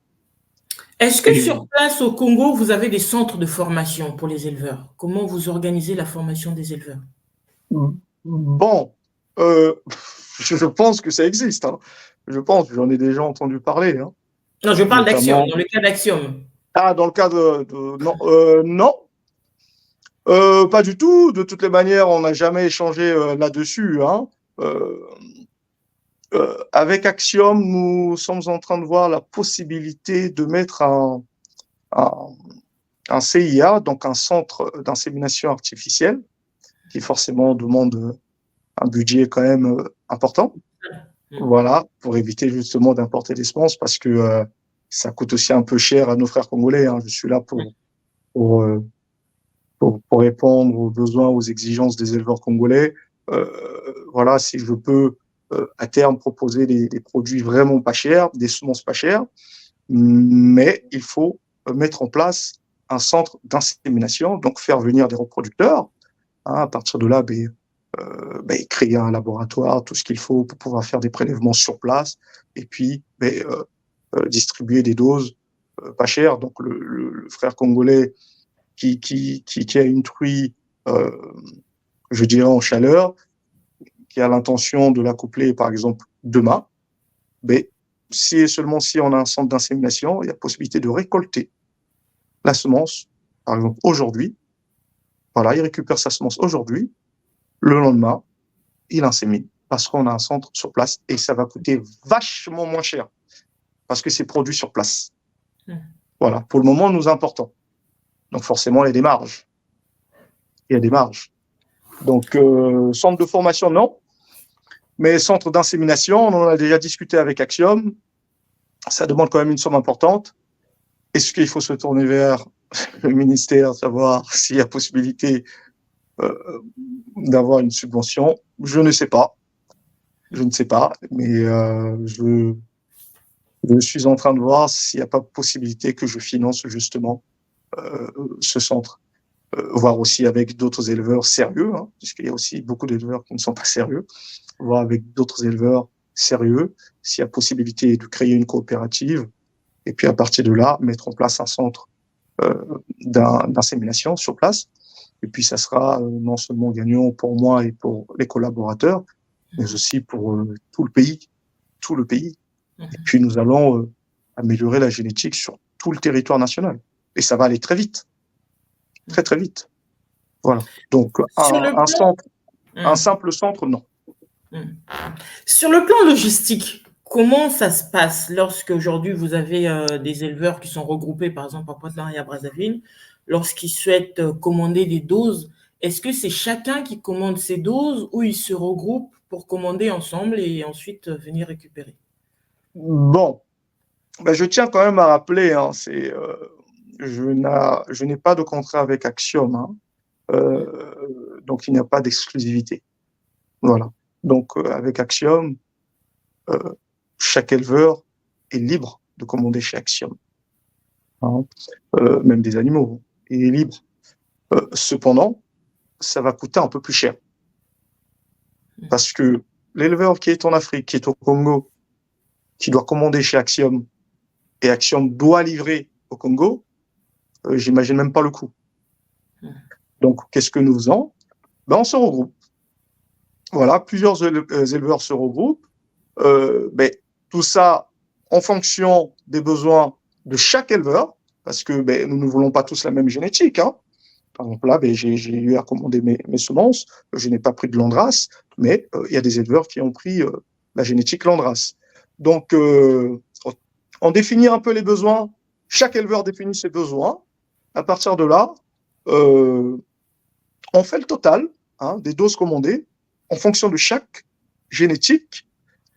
Est-ce que sur place au Congo, vous avez des centres de formation pour les éleveurs? Comment vous organisez la formation des éleveurs? Bon, je pense que ça existe. Hein. Je pense, j'en ai déjà entendu parler. Hein. Non, je parle d'Axiom, dans le cas d'Axiom. Ah, dans le cas non, non. Pas du tout. De toutes les manières, on n'a jamais échangé là-dessus. Hein. Avec Axiom, nous sommes en train de voir la possibilité de mettre un CIA, donc un centre d'insémination artificielle, qui forcément demande un budget quand même important. Voilà, pour éviter justement d'importer des semences, parce que ça coûte aussi un peu cher à nos frères congolais. Hein. Je suis là pour répondre aux besoins, aux exigences des éleveurs congolais. Voilà, si je peux à terme proposer des produits vraiment pas chers, des semences pas chères, mais il faut mettre en place un centre d'insémination, donc faire venir des reproducteurs. Hein, à partir de là, créer un laboratoire, tout ce qu'il faut pour pouvoir faire des prélèvements sur place, et puis distribuer des doses pas chères. Donc le frère congolais qui a une truie, je dirais en chaleur, qui a l'intention de l'accoupler, par exemple, demain, si et seulement si on a un centre d'insémination, il y a possibilité de récolter la semence, par exemple, aujourd'hui. Voilà, il récupère sa semence aujourd'hui. Le lendemain, il insémine parce qu'on a un centre sur place et ça va coûter vachement moins cher parce que c'est produit sur place. Voilà, pour le moment, nous importons. Donc forcément, il y a des marges. Il y a des marges. Donc, centre de formation, non. Mais centre d'insémination, on en a déjà discuté avec Axiom. Ça demande quand même une somme importante. Est-ce qu'il faut se tourner vers le ministère, savoir s'il y a possibilité d'avoir une subvention? Je ne sais pas. Je ne sais pas. Mais je suis en train de voir s'il n'y a pas possibilité que je finance justement ce centre. Voir aussi avec d'autres éleveurs sérieux, hein, puisqu'il y a aussi beaucoup d'éleveurs qui ne sont pas sérieux, voir avec d'autres éleveurs sérieux s'il y a possibilité de créer une coopérative et puis à partir de là, mettre en place un centre d'insémination sur place. Et puis ça sera non seulement gagnant pour moi et pour les collaborateurs, mais aussi pour tout le pays. Et puis nous allons améliorer la génétique sur tout le territoire national. Et ça va aller très vite. Très, très vite. Voilà. Donc, un simple centre, non. Sur le plan logistique, comment ça se passe lorsque aujourd'hui vous avez des éleveurs qui sont regroupés, par exemple, à Pointe-Noire et à Brazzaville, lorsqu'ils souhaitent commander des doses, est-ce que c'est chacun qui commande ses doses ou ils se regroupent pour commander ensemble et ensuite venir récupérer? Bon, je tiens quand même à rappeler, hein, je n'ai pas de contrat avec Axiom, hein, donc il n'y a pas d'exclusivité. Voilà. Donc avec Axiom, chaque éleveur est libre de commander chez Axiom, hein, même des animaux, il est libre. Cependant, ça va coûter un peu plus cher parce que l'éleveur qui est en Afrique, qui est au Congo, qui doit commander chez Axiom et Axiom doit livrer au Congo, j'imagine même pas le coût. Donc, qu'est-ce que nous faisons? On se regroupe. Voilà, plusieurs éleveurs se regroupent. Tout ça en fonction des besoins de chaque éleveur, parce que nous ne voulons pas tous la même génétique. Hein. Par exemple, là, j'ai eu à commander mes semences. Je n'ai pas pris de landrace, mais il y a des éleveurs qui ont pris la génétique landrace. Donc, on définit un peu les besoins. Chaque éleveur définit ses besoins. À partir de là, on fait le total des doses commandées en fonction de chaque génétique.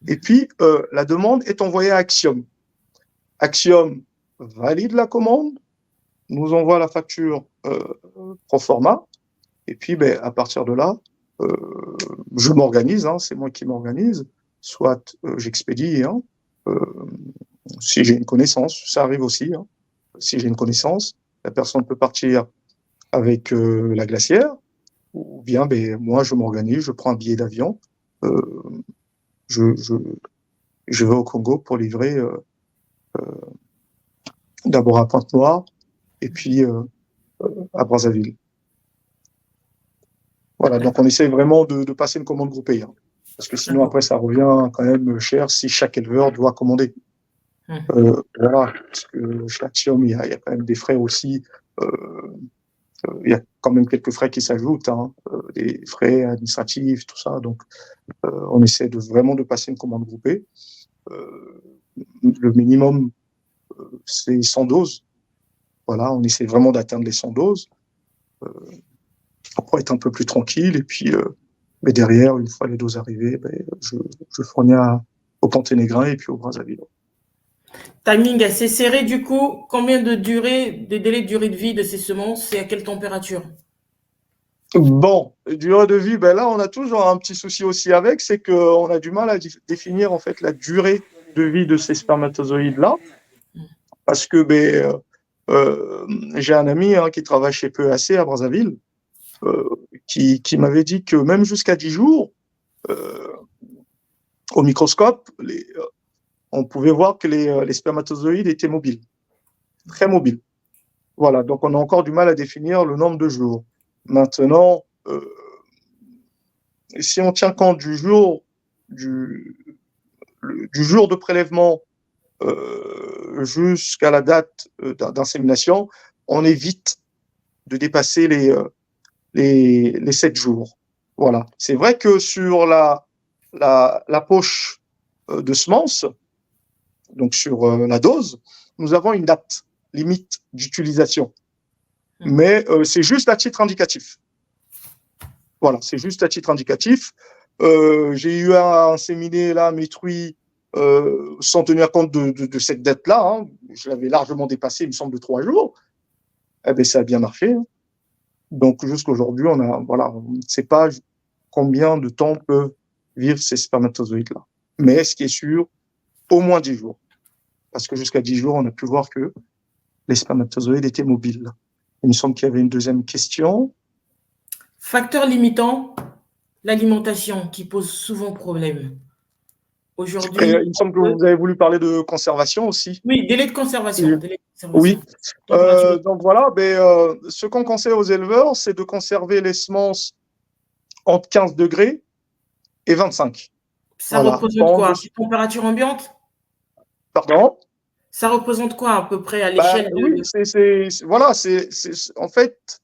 Et puis, la demande est envoyée à Axiom. Axiom valide la commande, nous envoie la facture pro forma. Et puis, à partir de là, je m'organise, c'est moi qui m'organise. Soit j'expédie, si j'ai une connaissance, ça arrive aussi. Si j'ai une connaissance, la personne peut partir avec la glacière, ou bien moi je m'organise, je prends un billet d'avion, je vais au Congo pour livrer d'abord à Pointe-Noire et puis à Brazzaville. Voilà, donc on essaie vraiment de passer une commande groupée, parce que sinon après ça revient quand même cher si chaque éleveur doit commander. Voilà, parce que chez Axiom, il y a quand même des frais aussi. Il y a quand même quelques frais qui s'ajoutent, des frais administratifs, tout ça. Donc, on essaie vraiment de passer une commande groupée. Le minimum, c'est 100 doses. Voilà, on essaie vraiment d'atteindre les 100 doses pour être un peu plus tranquille. Et puis, mais derrière, une fois les doses arrivées, je fournis au Ponténégrin et puis au Brazzaville. Timing assez serré, du coup. Combien de délais de durée de vie de ces semences et à quelle température? Bon, durée de vie, là, on a toujours un petit souci aussi avec, c'est qu'on a du mal à définir en fait la durée de vie de ces spermatozoïdes-là, parce que j'ai un ami qui travaille chez PEAC à Brazzaville, qui m'avait dit que même jusqu'à 10 jours, au microscope, on pouvait voir que les spermatozoïdes étaient mobiles, très mobiles. Voilà, donc on a encore du mal à définir le nombre de jours. Maintenant, si on tient compte du jour de prélèvement jusqu'à la date d'insémination, on évite de dépasser les 7 jours. Voilà. C'est vrai que sur la poche de semences, donc sur la dose, nous avons une date limite d'utilisation. Mais c'est juste à titre indicatif. Voilà, c'est juste à titre indicatif. J'ai eu à inséminer là mes truies sans tenir compte de cette date-là. Je l'avais largement dépassé, il me semble, de 3 jours. Ça a bien marché. Donc jusqu'à aujourd'hui, on ne sait pas combien de temps peuvent vivre ces spermatozoïdes-là. Mais ce qui est sûr, au moins 10 jours. Parce que jusqu'à 10 jours, on a pu voir que les spermatozoïdes étaient mobiles. Il me semble qu'il y avait une deuxième question. Facteur limitant, l'alimentation qui pose souvent problème. Aujourd'hui. Il me semble que vous avez voulu parler de conservation aussi. Oui, délai de conservation. Oui. Donc voilà, ce qu'on conseille aux éleveurs, c'est de conserver les semences entre 15 degrés et 25. Ça représente quoi? Température ambiante? Pardon? Ça représente quoi à peu près à l'échelle de... Oui, c'est en fait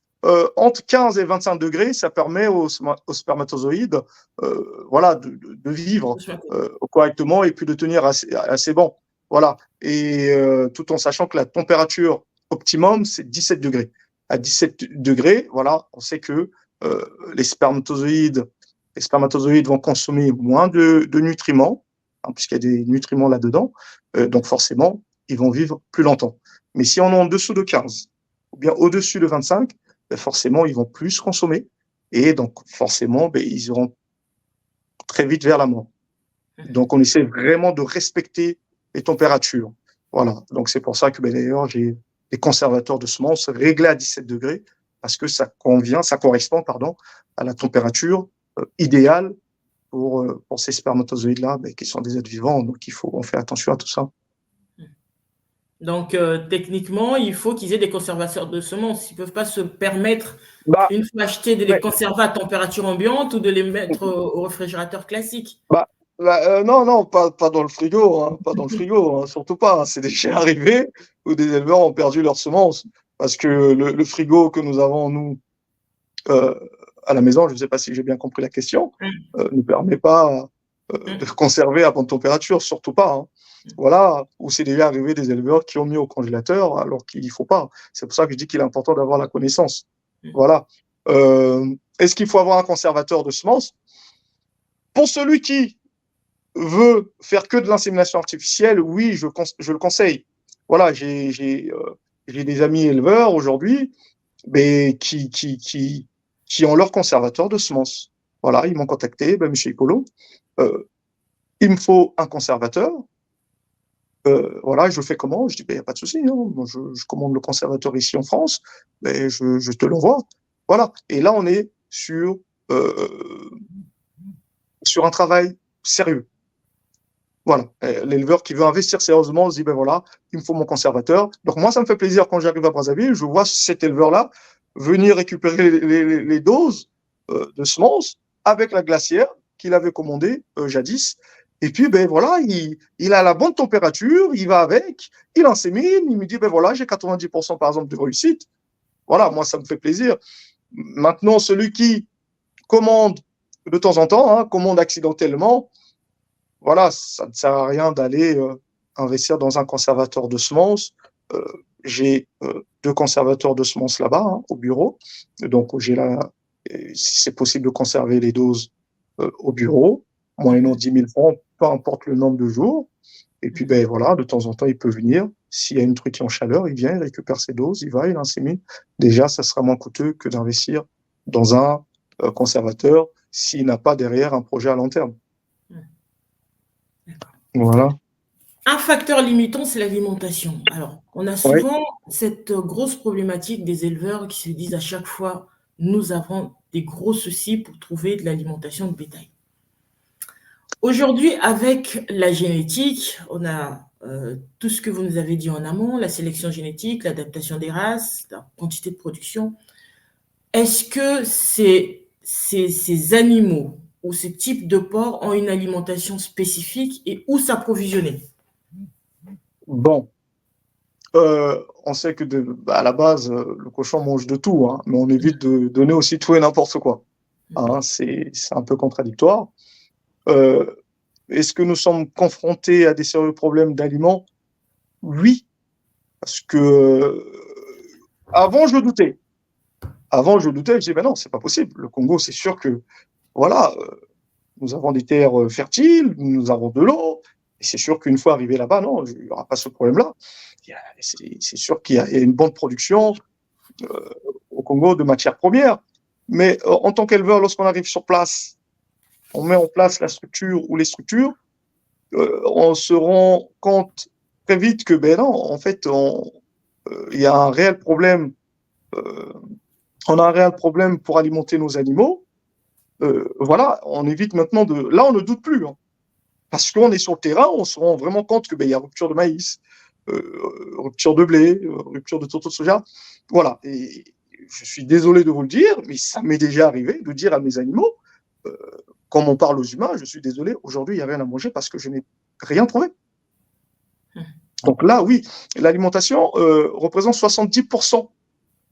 entre 15 et 25 degrés, ça permet aux spermatozoïdes de vivre correctement et puis de tenir assez bon. Voilà. Et tout en sachant que la température optimum, c'est 17 degrés. À 17 degrés, voilà, on sait que les spermatozoïdes vont consommer moins de nutriments, puisqu'il y a des nutriments là-dedans. Donc forcément, ils vont vivre plus longtemps. Mais si on est en dessous de 15 ou bien au-dessus de 25, forcément, ils vont plus consommer. Et donc, forcément, ils iront très vite vers la mort. Donc, on essaie vraiment de respecter les températures. Voilà. Donc, c'est pour ça que d'ailleurs, j'ai des conservateurs de semences réglés à 17 degrés parce que ça correspond à la température idéale pour ces spermatozoïdes-là, qui sont des êtres vivants. Donc, on fait attention à tout ça. Donc, techniquement, il faut qu'ils aient des conservateurs de semences. Ils ne peuvent pas se permettre, une fois achetés, de les conserver à température ambiante ou de les mettre au réfrigérateur classique. Non, pas dans le frigo, pas dans le frigo, surtout pas. C'est déjà arrivé où des éleveurs ont perdu leurs semences parce que le frigo que nous avons, nous, à la maison, je ne sais pas si j'ai bien compris la question, ne permet pas de conserver à bonne température, surtout pas. Hein. Voilà, où c'est déjà arrivé des éleveurs qui ont mis au congélateur alors qu'il ne faut pas. C'est pour ça que je dis qu'il est important d'avoir la connaissance. Voilà. Est-ce qu'il faut avoir un conservateur de semences? Pour celui qui veut faire que de l'insémination artificielle, oui, je le conseille. Voilà, j'ai des amis éleveurs aujourd'hui mais qui ont leur conservateur de semences. Voilà, ils m'ont contacté, ben, monsieur Icolo, il me faut un conservateur. Voilà, je fais comment? Je dis, ben, il n'y a pas de souci, hein. Moi, je commande le conservateur ici en France, ben, je te l'envoie. Voilà. Et là, on est sur un travail sérieux. Voilà. L'éleveur qui veut investir sérieusement se dit, ben voilà, il me faut mon conservateur. Donc, moi, ça me fait plaisir quand j'arrive à Brazzaville, je vois cet éleveur-là venir récupérer les doses de semences avec la glacière qu'il avait commandée jadis. Et puis, ben voilà, il a la bonne température, il va avec, il insémine, il me dit, ben voilà, j'ai 90% par exemple de réussite. Voilà, moi, ça me fait plaisir. Maintenant, celui qui commande de temps en temps, hein, commande accidentellement, voilà, ça ne sert à rien d'aller investir dans un conservateur de semences. J'ai 2 conservateurs de semences là-bas, hein, au bureau. Donc, si c'est possible de conserver les doses au bureau, moyennant 10 000 francs, peu importe le nombre de jours. Et puis, ben voilà, de temps en temps, il peut venir. S'il y a une truc qui est en chaleur, il vient, il récupère ses doses, il va, il insémine. Déjà, ça sera moins coûteux que d'investir dans un conservateur s'il n'a pas derrière un projet à long terme. Voilà. Un facteur limitant, c'est l'alimentation. Alors, on a souvent cette grosse problématique des éleveurs qui se disent à chaque fois, nous avons des gros soucis pour trouver de l'alimentation de bétail. Aujourd'hui, avec la génétique, on a tout ce que vous nous avez dit en amont, la sélection génétique, l'adaptation des races, la quantité de production. Est-ce que ces animaux ou ce type de porc ont une alimentation spécifique et où s'approvisionner? Bon, on sait que à la base, le cochon mange de tout, hein, mais on évite de donner aussi tout et n'importe quoi. Hein, c'est un peu contradictoire. Est-ce que nous sommes confrontés à des sérieux problèmes d'aliments? Oui, parce que avant je doutais. Je disais, ben non, c'est pas possible. Le Congo, c'est sûr que, voilà, nous avons des terres fertiles, nous avons de l'eau, et c'est sûr qu'une fois arrivé là-bas, non, il n'y aura pas ce problème-là. C'est sûr qu'il y a une bonne production au Congo de matières premières, mais en tant qu'éleveur, lorsqu'on arrive sur place, on met en place la structure ou les structures, on se rend compte très vite que, ben non, en fait, il y a un réel problème. On a un réel problème pour alimenter nos animaux. Voilà, on évite maintenant de. Là, on ne doute plus. Hein, parce qu'on est sur le terrain, on se rend vraiment compte que, ben, il y a rupture de maïs, rupture de blé, rupture de tourteau de soja. Voilà. Et je suis désolé de vous le dire, mais ça m'est déjà arrivé de dire à mes animaux, comme on parle aux humains, je suis désolé, aujourd'hui, il n'y a rien à manger parce que je n'ai rien trouvé. Donc là, oui, l'alimentation représente 70%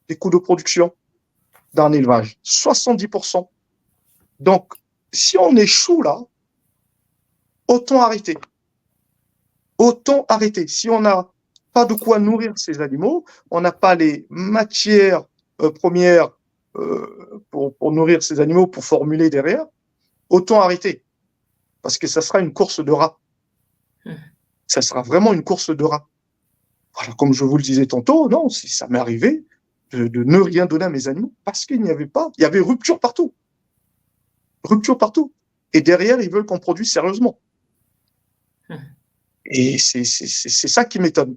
des coûts de production d'un élevage. 70%. Donc, si on échoue là, autant arrêter. Autant arrêter. Si on n'a pas de quoi nourrir ces animaux, on n'a pas les matières premières pour nourrir ces animaux, pour formuler derrière, autant arrêter. Parce que ça sera une course de rats. Ça sera vraiment une course de rats. Voilà, comme je vous le disais tantôt, non, ça m'est arrivé de ne rien donner à mes animaux parce qu'il n'y avait pas, il y avait rupture partout. Rupture partout. Et derrière, ils veulent qu'on produise sérieusement. Et c'est ça qui m'étonne.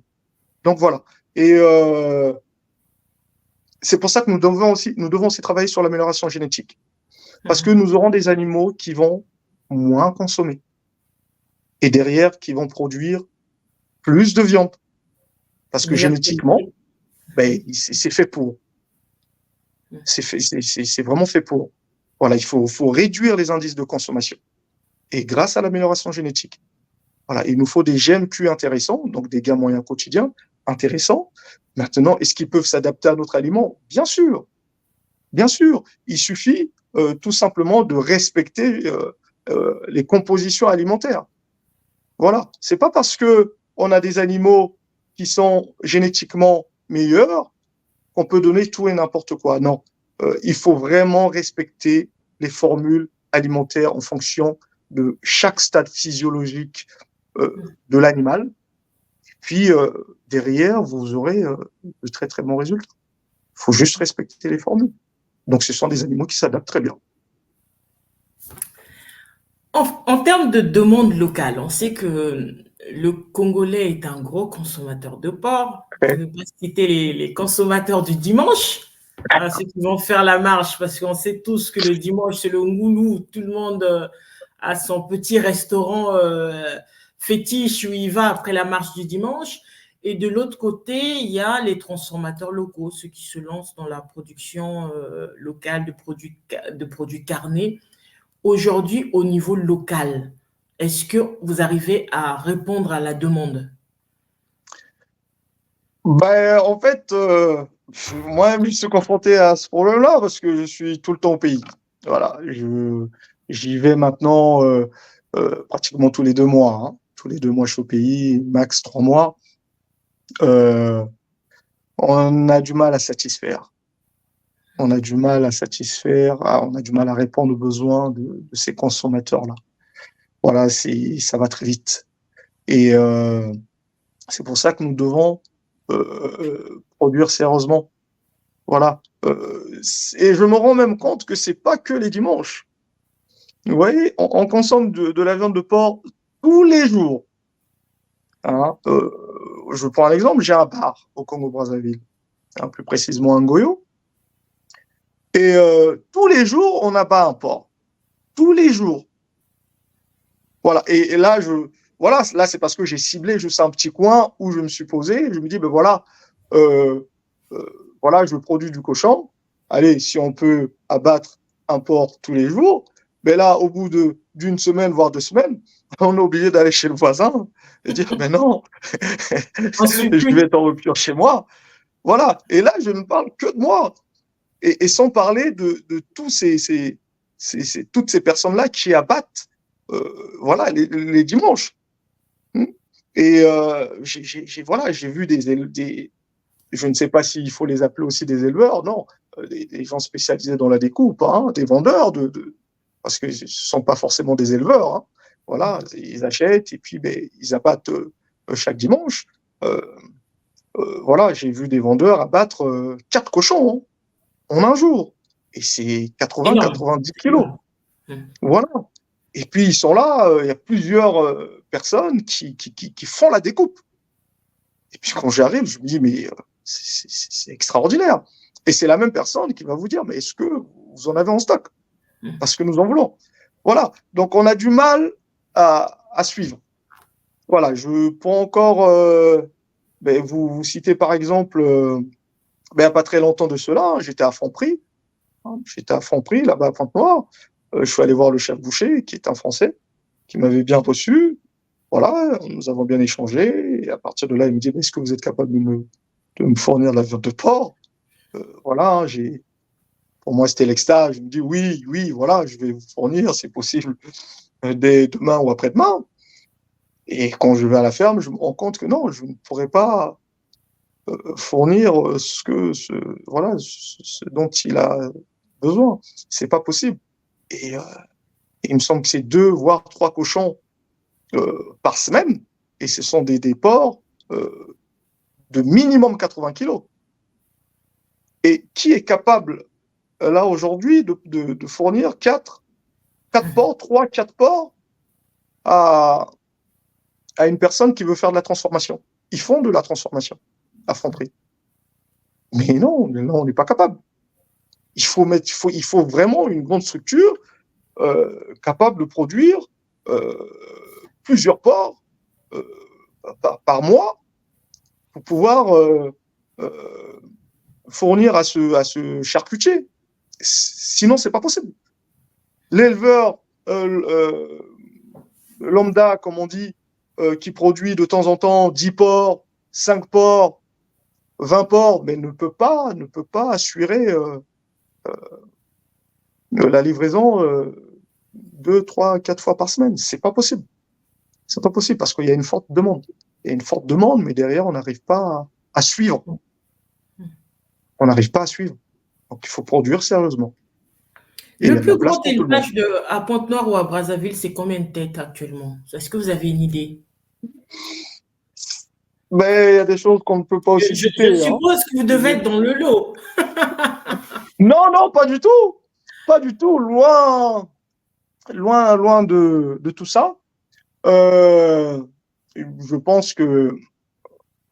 Donc voilà. Et c'est pour ça que nous devons aussi travailler sur l'amélioration génétique. Parce que nous aurons des animaux qui vont moins consommer. Et derrière, qui vont produire plus de viande. Parce que génétiquement, ben, c'est fait pour. C'est vraiment fait pour. Voilà, il faut réduire les indices de consommation. Et grâce à l'amélioration génétique. Voilà, il nous faut des gènes Q intéressants, donc des gains moyens quotidiens intéressants. Maintenant, est-ce qu'ils peuvent s'adapter à notre aliment? Bien sûr. Bien sûr. Il suffit tout simplement de respecter les compositions alimentaires. Voilà, c'est pas parce que on a des animaux qui sont génétiquement meilleurs qu'on peut donner tout et n'importe quoi. Non, il faut vraiment respecter les formules alimentaires en fonction de chaque stade physiologique de l'animal. Puis derrière, vous aurez de très très bons résultats. Il faut juste respecter les formules. Donc ce sont des animaux qui s'adaptent très bien. En termes de demande locale, on sait que le Congolais est un gros consommateur de porc. Pour ne pas citer les consommateurs du dimanche, ceux qui vont faire la marche, parce qu'on sait tous que le dimanche, c'est le ngoulou. Tout le monde a son petit restaurant fétiche où il va après la marche du dimanche. Et de l'autre côté, il y a les transformateurs locaux, ceux qui se lancent dans la production locale de produits carnés. Aujourd'hui, au niveau local, est-ce que vous arrivez à répondre à la demande? Ben, en fait, moi-même, je suis confronté à ce problème-là parce que je suis tout le temps au pays. Voilà, j'y vais maintenant pratiquement tous les 2 mois. Hein. Tous les 2 mois, je suis au pays, max 3 mois. On a du mal à satisfaire. On a du mal à satisfaire, on a du mal à répondre aux besoins de ces consommateurs-là. Voilà, ça va très vite. Et c'est pour ça que nous devons produire sérieusement. Voilà. Et je me rends même compte que c'est pas que les dimanches. Vous voyez, on consomme de la viande de porc tous les jours. Hein. Je prends un exemple, j'ai un bar au Congo-Brazzaville, hein, plus précisément un Goyo. Et tous les jours, on abat un porc. Tous les jours. Voilà. Et là, là, c'est parce que j'ai ciblé juste un petit coin où je me suis posé. Je me dis, ben voilà, voilà, je produis du cochon. Allez, si on peut abattre un porc tous les jours, ben là, au bout d'une semaine, voire 2 semaines, on est obligé d'aller chez le voisin et dire, ben non, je vais être en rupture chez moi. Voilà. Et là, je ne parle que de moi. Et sans parler de tous toutes ces personnes-là qui abattent voilà, les dimanches. Et j'ai vu des, je ne sais pas s'il faut les appeler aussi des éleveurs, non, des gens spécialisés dans la découpe, hein, des vendeurs, parce que ce ne sont pas forcément des éleveurs. Hein. Voilà, ils achètent et puis ben, ils abattent chaque dimanche. Voilà, j'ai vu des vendeurs abattre 4 cochons en un jour. Et c'est 80-90 kilos. Voilà. Et puis, ils sont là, il y a plusieurs personnes qui font la découpe. Et puis, quand j'arrive, je me dis, mais c'est extraordinaire. Et c'est la même personne qui va vous dire, mais est-ce que vous en avez en stock? Parce que nous en voulons. Voilà. Donc, on a du mal à suivre. Voilà. Je peux encore ben, vous citer, par exemple, ben, il n'y a pas très longtemps de cela, j'étais à Franprix. J'étais à Franprix, là-bas à Pointe-Noire. Je suis allé voir le chef boucher, qui est un Français, qui m'avait bien reçu. Voilà, nous avons bien échangé. Et à partir de là, il me dit, est-ce que vous êtes capable de me fournir de la viande de porc? Voilà, pour moi, c'était l'extase. Je me dis, oui, voilà, je vais vous fournir, c'est possible, dès demain ou après-demain. Et quand je vais à la ferme, je me rends compte que non, je ne pourrais pas fournir voilà, ce dont il a besoin. C'est pas possible. Et il me semble que c'est 2 voire 3 cochons par semaine, et ce sont des porcs de minimum 80 kilos. Et qui est capable, là, aujourd'hui, de fournir 4 porcs, 3-4 porcs à une personne qui veut faire de la transformation? Ils font de la transformation à Franprix. Mais non, on n'est pas capable. Il faut vraiment une grande structure capable de produire plusieurs porcs par mois pour pouvoir fournir à ce charcutier. Sinon, c'est pas possible. L'éleveur lambda, comme on dit, qui produit de temps en temps 10 porcs, 5 porcs, 20 porcs, mais ne peut pas assurer la livraison 2, 3, 4 fois par semaine. C'est pas possible. C'est pas possible parce qu'il y a une forte demande. Il y a une forte demande, mais derrière, on n'arrive pas à suivre. On n'arrive pas à suivre. Donc, il faut produire sérieusement. Et il y Le a de la plus place grand pour tout le monde. élevage à Pointe-Noire ou à Brazzaville, c'est combien de têtes actuellement? Est-ce que vous avez une idée? Mais il y a des choses qu'on ne peut pas aussi Je citer. suppose que vous devez être dans le lot. Non, non, pas du tout. Pas du tout. Loin, loin, loin de tout ça. Je pense que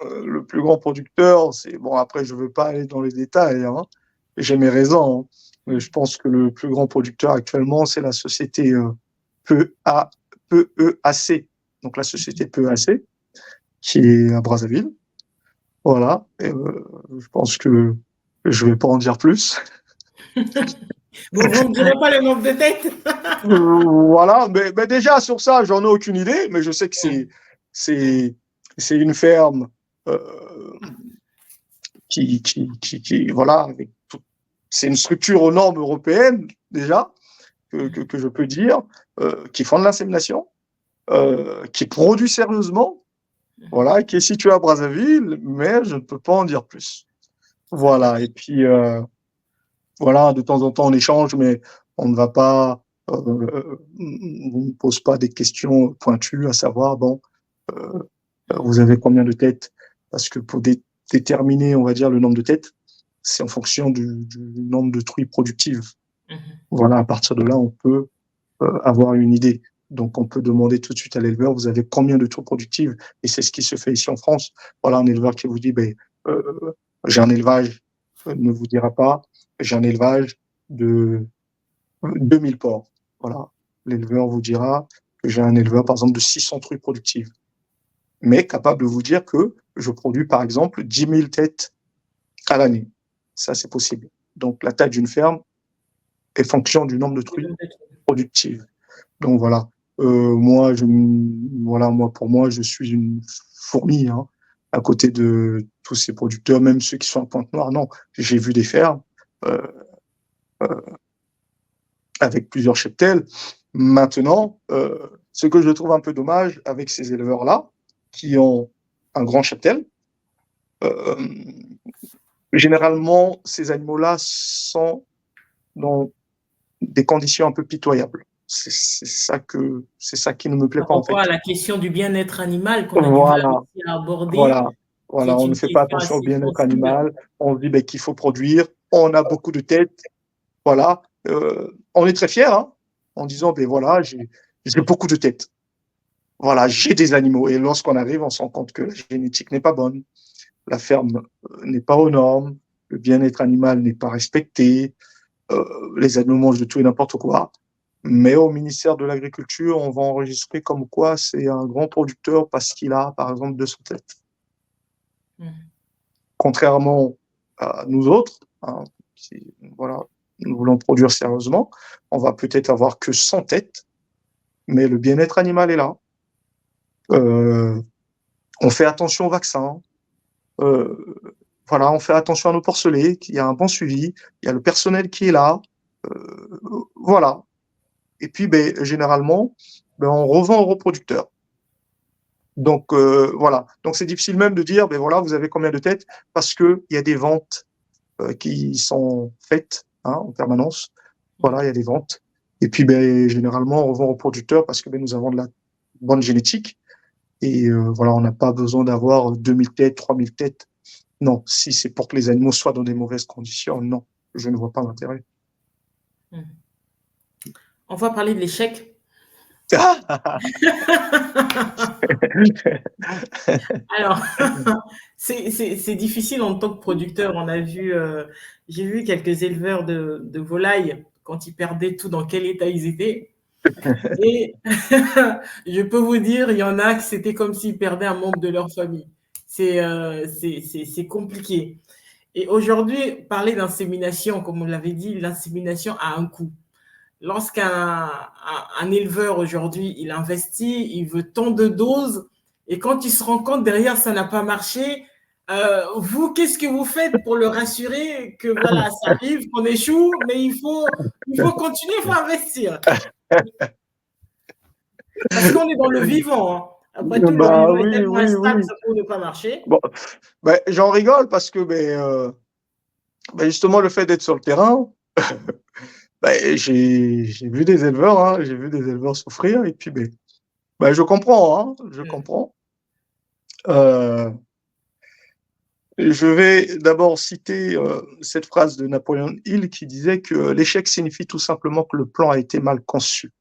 le plus grand producteur, c'est bon. Après, je veux pas aller dans les détails. J'ai mes raisons. Mais je pense que le plus grand producteur actuellement, c'est la société PEAC. Donc la société PEAC, qui est à Brazzaville. Voilà. Et, je pense que je vais pas en dire plus. Vous ne me direz pas le nombre de têtes? Voilà. Mais déjà sur ça, j'en ai aucune idée. Mais je sais que c'est une ferme. Voilà, avec c'est une structure aux normes européennes, déjà, que je peux dire, qui font de l'insémination, qui produit sérieusement, voilà, qui est situé à Brazzaville, mais je ne peux pas en dire plus. Voilà, et puis, voilà, de temps en temps, on échange, mais on ne va pas, on ne pose pas des questions pointues, à savoir, bon, vous avez combien de têtes? Parce que pour déterminer, on va dire, le nombre de têtes, c'est en fonction du nombre de truies productives. Voilà, à partir de là, on peut avoir une idée. Donc, on peut demander tout de suite à l'éleveur, vous avez combien de truies productives? Et c'est ce qui se fait ici en France. Voilà, un éleveur qui vous dit, j'ai un élevage, ne vous dira pas, j'ai un élevage de 2000 porcs. Voilà, l'éleveur vous dira que j'ai un éleveur, par exemple, de 600 truies productives. Mais capable de vous dire que je produis, par exemple, 10 000 têtes à l'année. Ça, c'est possible. Donc, la taille d'une ferme est fonction du nombre de truies productives. Donc, voilà. Moi, pour moi, je suis une fourmi, à côté de tous ces producteurs, même ceux qui sont à Pointe-Noire. Non, j'ai vu des fermes avec plusieurs cheptels. Maintenant, ce que je trouve un peu dommage avec ces éleveurs-là, qui ont un grand cheptel, généralement, ces animaux-là sont dans des conditions un peu pitoyables. C'est ça qui ne me plaît pas, en fait. Par rapport à la question du bien-être animal qu'on a du mal Voilà, aussi à aborder, voilà. On ne fait pas attention au bien-être animal. On dit qu'il faut produire. On a beaucoup de têtes. Voilà. On est très fiers, en disant, voilà, j'ai beaucoup de têtes. Voilà, j'ai des animaux. Et lorsqu'on arrive, on se rend compte que la génétique n'est pas bonne. La ferme n'est pas aux normes. Le bien-être animal n'est pas respecté. Les animaux mangent de tout et n'importe quoi. Mais au ministère de l'Agriculture, on va enregistrer comme quoi c'est un grand producteur parce qu'il a, par exemple, 200 têtes. Contrairement à nous autres, voilà, nous voulons produire sérieusement, on va peut-être avoir que 100 têtes, mais le bien-être animal est là. On fait attention aux vaccins. Voilà, on fait attention à nos porcelets, qu'il y a un bon suivi, il y a le personnel qui est là. Voilà. Et puis, généralement, on revend aux reproducteurs. Donc, voilà. Donc, c'est difficile même de dire, voilà, vous avez combien de têtes? Parce qu'il y a des ventes qui sont faites en permanence. Voilà, il y a des ventes. Et puis, généralement, on revend aux producteurs parce que nous avons de la bonne génétique. Et voilà, on n'a pas besoin d'avoir 2000 têtes, 3000 têtes. Non, si c'est pour que les animaux soient dans des mauvaises conditions, non, je ne vois pas l'intérêt. On va parler de l'échec. Alors, c'est difficile en tant que producteur. On a vu, j'ai vu quelques éleveurs de volailles quand ils perdaient tout, dans quel état ils étaient. Et je peux vous dire, il y en a que c'était comme s'ils perdaient un membre de leur famille. C'est compliqué. Et aujourd'hui, parler d'insémination, comme on l'avait dit, l'insémination a un coût. Lorsqu'un éleveur aujourd'hui, il investit, il veut tant de doses, et quand il se rend compte derrière ça n'a pas marché, vous, qu'est-ce que vous faites pour le rassurer que voilà, ça arrive, qu'on échoue, mais il faut continuer, il faut investir. Parce qu'on est dans le vivant. Hein. Après tout, le Bah vivant est oui, tellement oui, instable, oui. ça peut ne pas marcher. Bon, ben, j'en rigole parce que justement le fait d'être sur le terrain, j'ai vu des éleveurs, hein, j'ai vu des éleveurs souffrir et puis je comprends, hein, je comprends. Je vais d'abord citer cette phrase de Napoléon Hill qui disait que l'échec signifie tout simplement que le plan a été mal conçu.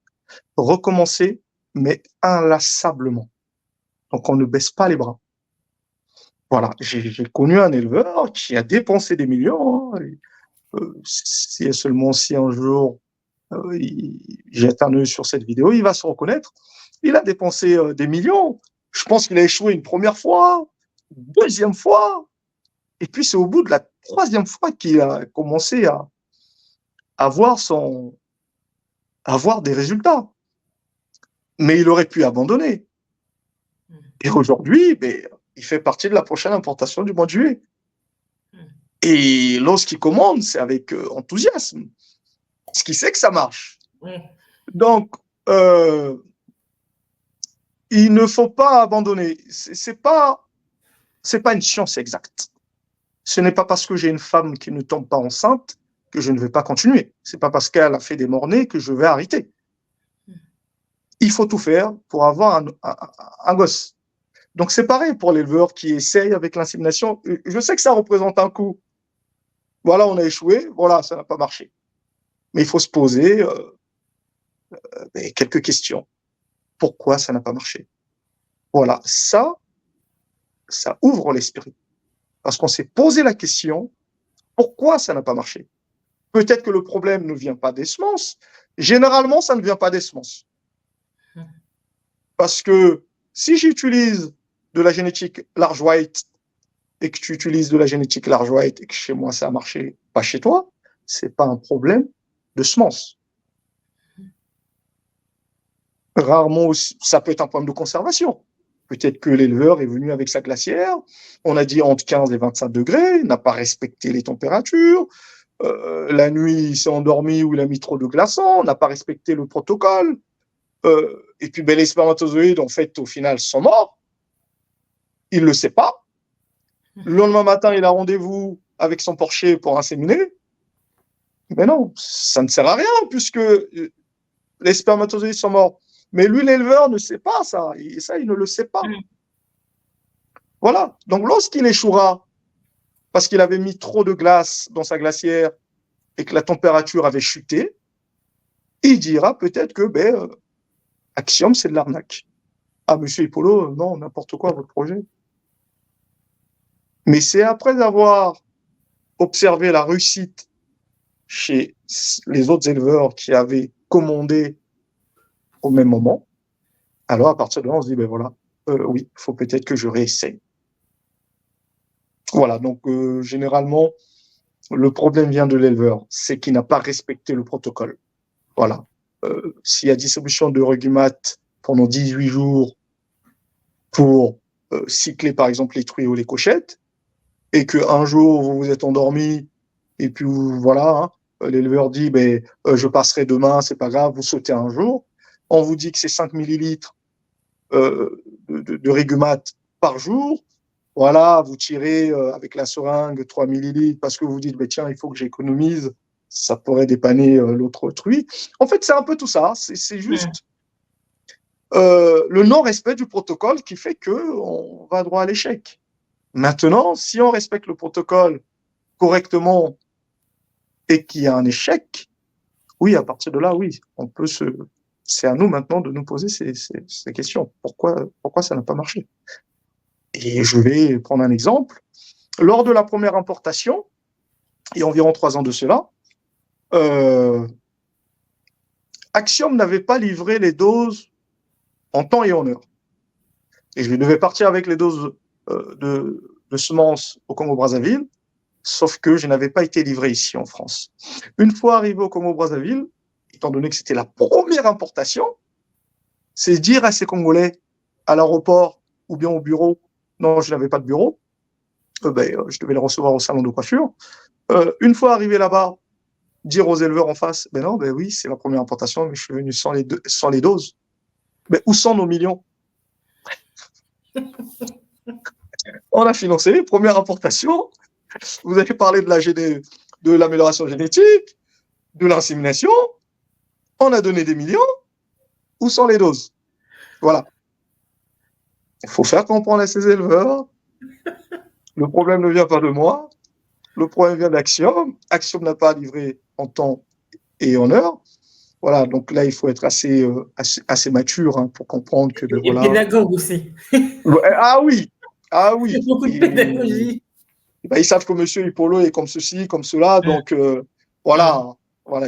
Recommencer, mais inlassablement. Donc on ne baisse pas les bras. Voilà, j'ai connu un éleveur qui a dépensé des millions. Hein, seulement si un jour jette un œil sur cette vidéo, il va se reconnaître. Il a dépensé des millions. Je pense qu'il a échoué une première fois, deuxième fois, et puis c'est au bout de la troisième fois qu'il a commencé à avoir des résultats. Mais il aurait pu abandonner. Et aujourd'hui, il fait partie de la prochaine importation du mois de juillet. Et lorsqu'il commande, c'est avec enthousiasme, parce qu'il sait que ça marche. Donc, il ne faut pas abandonner. C'est pas une science exacte. Ce n'est pas parce que j'ai une femme qui ne tombe pas enceinte que je ne vais pas continuer. C'est pas parce qu'elle a fait des morts-nés que je vais arrêter. Il faut tout faire pour avoir un gosse. Donc c'est pareil pour l'éleveur qui essaye avec l'insémination. Je sais que ça représente un coût. Voilà, on a échoué, voilà, ça n'a pas marché. Mais il faut se poser quelques questions. Pourquoi ça n'a pas marché? Voilà, ça ouvre l'esprit. Parce qu'on s'est posé la question, pourquoi ça n'a pas marché? Peut-être que le problème ne vient pas des semences. Généralement, ça ne vient pas des semences. Parce que si j'utilise de la génétique large white et que tu utilises de la génétique large white et que chez moi ça a marché, pas chez toi, c'est pas un problème de semences. Rarement aussi, ça peut être un problème de conservation. Peut-être que l'éleveur est venu avec sa glacière, on a dit entre 15 et 25 degrés, n'a pas respecté les températures, la nuit il s'est endormi ou il a mis trop de glaçons, n'a pas respecté le protocole, et puis les spermatozoïdes en fait au final sont morts, il ne le sait pas. Le lendemain matin il a rendez-vous avec son porcher pour inséminer, mais non, ça ne sert à rien puisque les spermatozoïdes sont morts. Mais lui, l'éleveur, ne sait pas ça. Et ça, il ne le sait pas. Voilà. Donc, lorsqu'il échouera, parce qu'il avait mis trop de glace dans sa glacière et que la température avait chuté, il dira peut-être que, Axiom, c'est de l'arnaque. Ah, monsieur Hippolo, non, n'importe quoi, votre projet. Mais c'est après avoir observé la réussite chez les autres éleveurs qui avaient commandé au même moment, alors à partir de là, on se dit, voilà, oui, il faut peut-être que je réessaye. Voilà, donc généralement, le problème vient de l'éleveur, c'est qu'il n'a pas respecté le protocole. Voilà. S'il y a distribution de Regumat pendant 18 jours pour cycler par exemple les truies ou les cochettes, et qu'un jour vous vous êtes endormi, et puis voilà, hein, l'éleveur dit je passerai demain, c'est pas grave, vous sautez un jour, on vous dit que c'est 5 millilitres de Regumat par jour. Voilà, vous tirez avec la seringue 3 millilitres parce que vous dites, tiens, il faut que j'économise, ça pourrait dépanner l'autre truie. En fait, c'est un peu tout ça. C'est juste le non-respect du protocole qui fait qu'on va droit à l'échec. Maintenant, si on respecte le protocole correctement et qu'il y a un échec, oui, à partir de là, oui, on peut c'est à nous maintenant de nous poser ces questions. Pourquoi ça n'a pas marché? Et je vais prendre un exemple. Lors de la première importation, il y a environ 3 ans de cela, Axiom n'avait pas livré les doses en temps et en heure. Et je devais partir avec les doses de semences au Congo-Brazzaville, sauf que je n'avais pas été livré ici en France. Une fois arrivé au Congo-Brazzaville, étant donné que c'était la première importation, c'est dire à ces Congolais à l'aéroport ou bien au bureau, non, je n'avais pas de bureau, je devais les recevoir au salon de coiffure. Une fois arrivé là-bas, dire aux éleveurs en face, non, oui, c'est la première importation, mais je suis venu sans les doses. Mais où sont nos millions? On a financé, première importation. Vous avez parlé de l'amélioration génétique, de l'insémination. On a donné des millions. Où sont les doses? Voilà. Il faut faire comprendre à ces éleveurs. Le problème ne vient pas de moi. Le problème vient d'Axiom. Axiom n'a pas livré en temps et en heure. Voilà, donc là, il faut être assez mature hein, pour comprendre que, Et voilà. pédagogue aussi. Ah oui, ah oui. Beaucoup de pédagogie. Ils savent que monsieur Hippolyte est comme ceci, comme cela. Donc, voilà,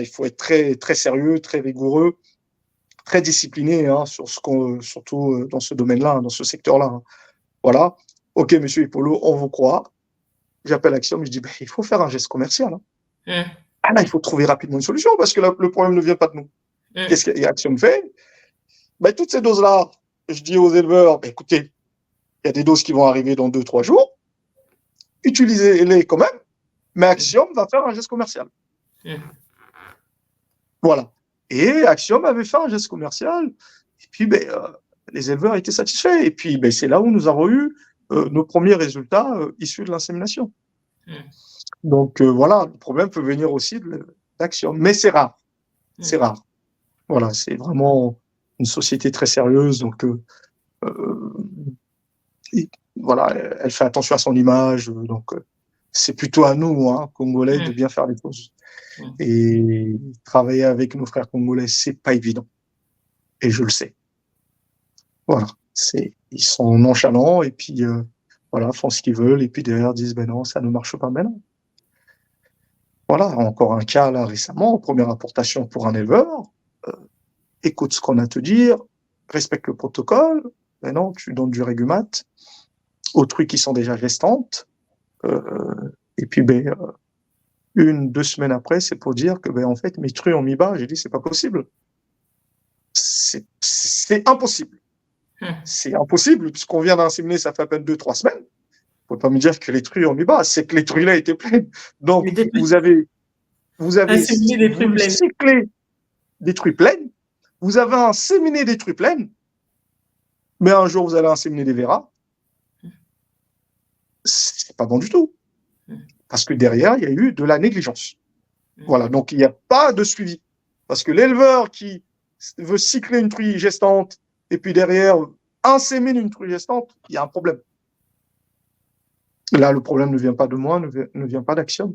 il faut être très, très sérieux, très rigoureux, très discipliné hein, surtout dans ce domaine-là, dans ce secteur-là. Hein. Voilà. OK, monsieur Hippolyte, on vous croit. J'appelle Axiom, je dis, il faut faire un geste commercial. Hein. Ah là, il faut trouver rapidement une solution parce que le problème ne vient pas de nous. Qu'est-ce qu'Axiom fait? Toutes ces doses-là, je dis aux éleveurs, écoutez, il y a des doses qui vont arriver dans 2-3 jours. Utilisez-les quand même, mais Axiom va faire un geste commercial. Voilà. Et Axiom avait fait un geste commercial, et puis les éleveurs étaient satisfaits. Et puis c'est là où nous avons eu nos premiers résultats issus de l'insémination. Donc voilà, le problème peut venir aussi d'Axiom, mais c'est rare. C'est rare. Voilà, c'est vraiment une société très sérieuse, donc voilà, elle fait attention à son image, donc c'est plutôt à nous, hein, Congolais, de bien faire les choses. Et travailler avec nos frères congolais, c'est pas évident. Et je le sais. Voilà, ils sont nonchalants et puis voilà, font ce qu'ils veulent et puis derrière disent non, ça ne marche pas maintenant. Voilà, encore un cas là récemment, première importation pour un éleveur. Écoute ce qu'on a à te dire, respecte le protocole. Mais non, tu donnes du Régumat aux truies qui sont déjà gestantes. Et puis 1-2 semaines après, c'est pour dire que en fait mes truies ont mis bas. J'ai dit c'est pas possible. C'est impossible. C'est impossible puisqu'on vient d'inséminer, ça fait à peine 2-3 semaines. Faut pas me dire que les truies ont mis bas, c'est que les truies là étaient pleines. Donc vous avez cyclé des truies pleines, vous avez inséminé des truies pleines, mais un jour vous allez inséminer des verras. C'est pas bon du tout. Parce que derrière, il y a eu de la négligence. Voilà, donc il n'y a pas de suivi. Parce que l'éleveur qui veut cycler une truie gestante et puis derrière insémine une truie gestante, il y a un problème. Là, le problème ne vient pas de moi, ne vient pas d'Axiom.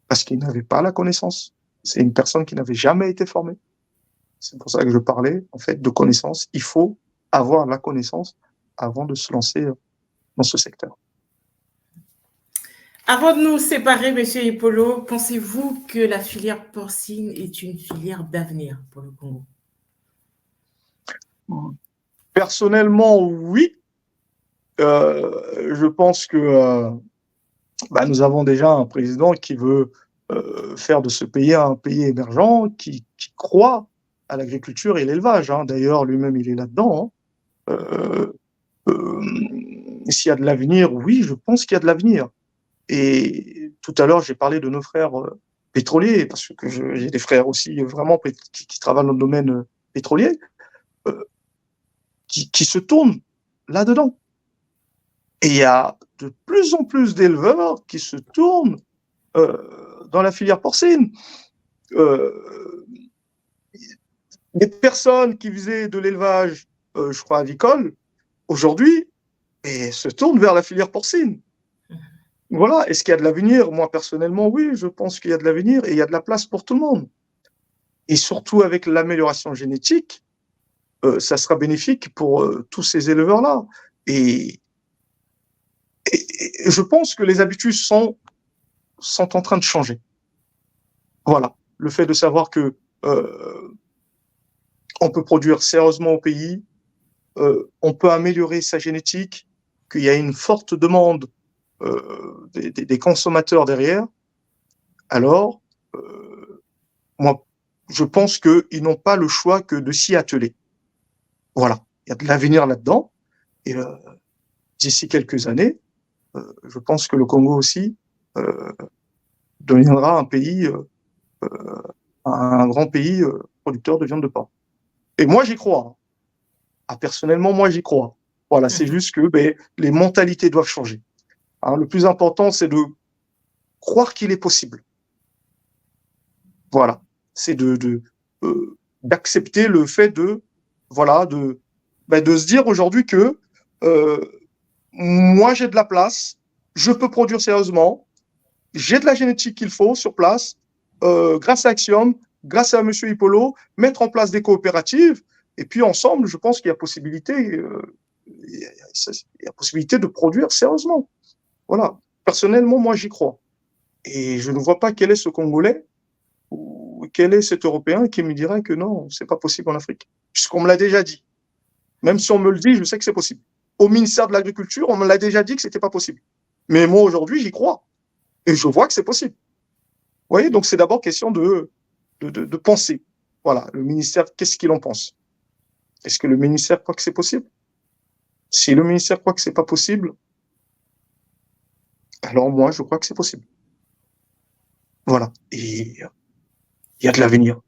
Parce qu'il n'avait pas la connaissance. C'est une personne qui n'avait jamais été formée. C'est pour ça que je parlais, en fait, de connaissance. Il faut avoir la connaissance avant de se lancer dans ce secteur. Avant de nous séparer, M. Hippolyte, pensez-vous que la filière porcine est une filière d'avenir pour le Congo? Personnellement, oui. Je pense que nous avons déjà un président qui veut faire de ce pays un pays émergent, qui croit à l'agriculture et l'élevage. Hein. D'ailleurs, lui-même, il est là-dedans. Hein. S'il y a de l'avenir, oui, je pense qu'il y a de l'avenir. Et tout à l'heure, j'ai parlé de nos frères pétroliers, parce que j'ai des frères aussi vraiment qui travaillent dans le domaine pétrolier, qui se tournent là-dedans. Et il y a de plus en plus d'éleveurs qui se tournent dans la filière porcine. Des personnes qui faisaient de l'élevage, je crois, avicole, aujourd'hui, se tournent vers la filière porcine. Voilà, est-ce qu'il y a de l'avenir? Moi, personnellement, oui, je pense qu'il y a de l'avenir et il y a de la place pour tout le monde. Et surtout avec l'amélioration génétique, ça sera bénéfique pour tous ces éleveurs-là. Et je pense que les habitudes sont en train de changer. Voilà, le fait de savoir que on peut produire sérieusement au pays, on peut améliorer sa génétique, qu'il y a une forte demande des consommateurs derrière, alors moi, je pense qu'ils n'ont pas le choix que de s'y atteler. Voilà, il y a de l'avenir là-dedans. Et d'ici quelques années, je pense que le Congo aussi deviendra un pays, un grand pays producteur de viande de porc. Et moi, j'y crois. Ah, personnellement, moi, j'y crois. Voilà, c'est juste que les mentalités doivent changer. Hein, le plus important, c'est de croire qu'il est possible. Voilà, c'est d'accepter le fait de se dire aujourd'hui que moi, j'ai de la place, je peux produire sérieusement, j'ai de la génétique qu'il faut sur place, grâce à Axiom, grâce à M. Hippolo, mettre en place des coopératives, et puis ensemble, je pense qu'il y a possibilité, de produire sérieusement. Voilà. Personnellement, moi, j'y crois. Et je ne vois pas quel est ce Congolais ou quel est cet Européen qui me dirait que non, c'est pas possible en Afrique. Puisqu'on me l'a déjà dit. Même si on me le dit, je sais que c'est possible. Au ministère de l'Agriculture, on me l'a déjà dit que c'était pas possible. Mais moi, aujourd'hui, j'y crois. Et je vois que c'est possible. Vous voyez, donc c'est d'abord question de penser. Voilà, le ministère, qu'est-ce qu'il en pense? Est-ce que le ministère croit que c'est possible? Si le ministère croit que c'est pas possible, alors moi, je crois que c'est possible. Voilà. Et il y a de l'avenir.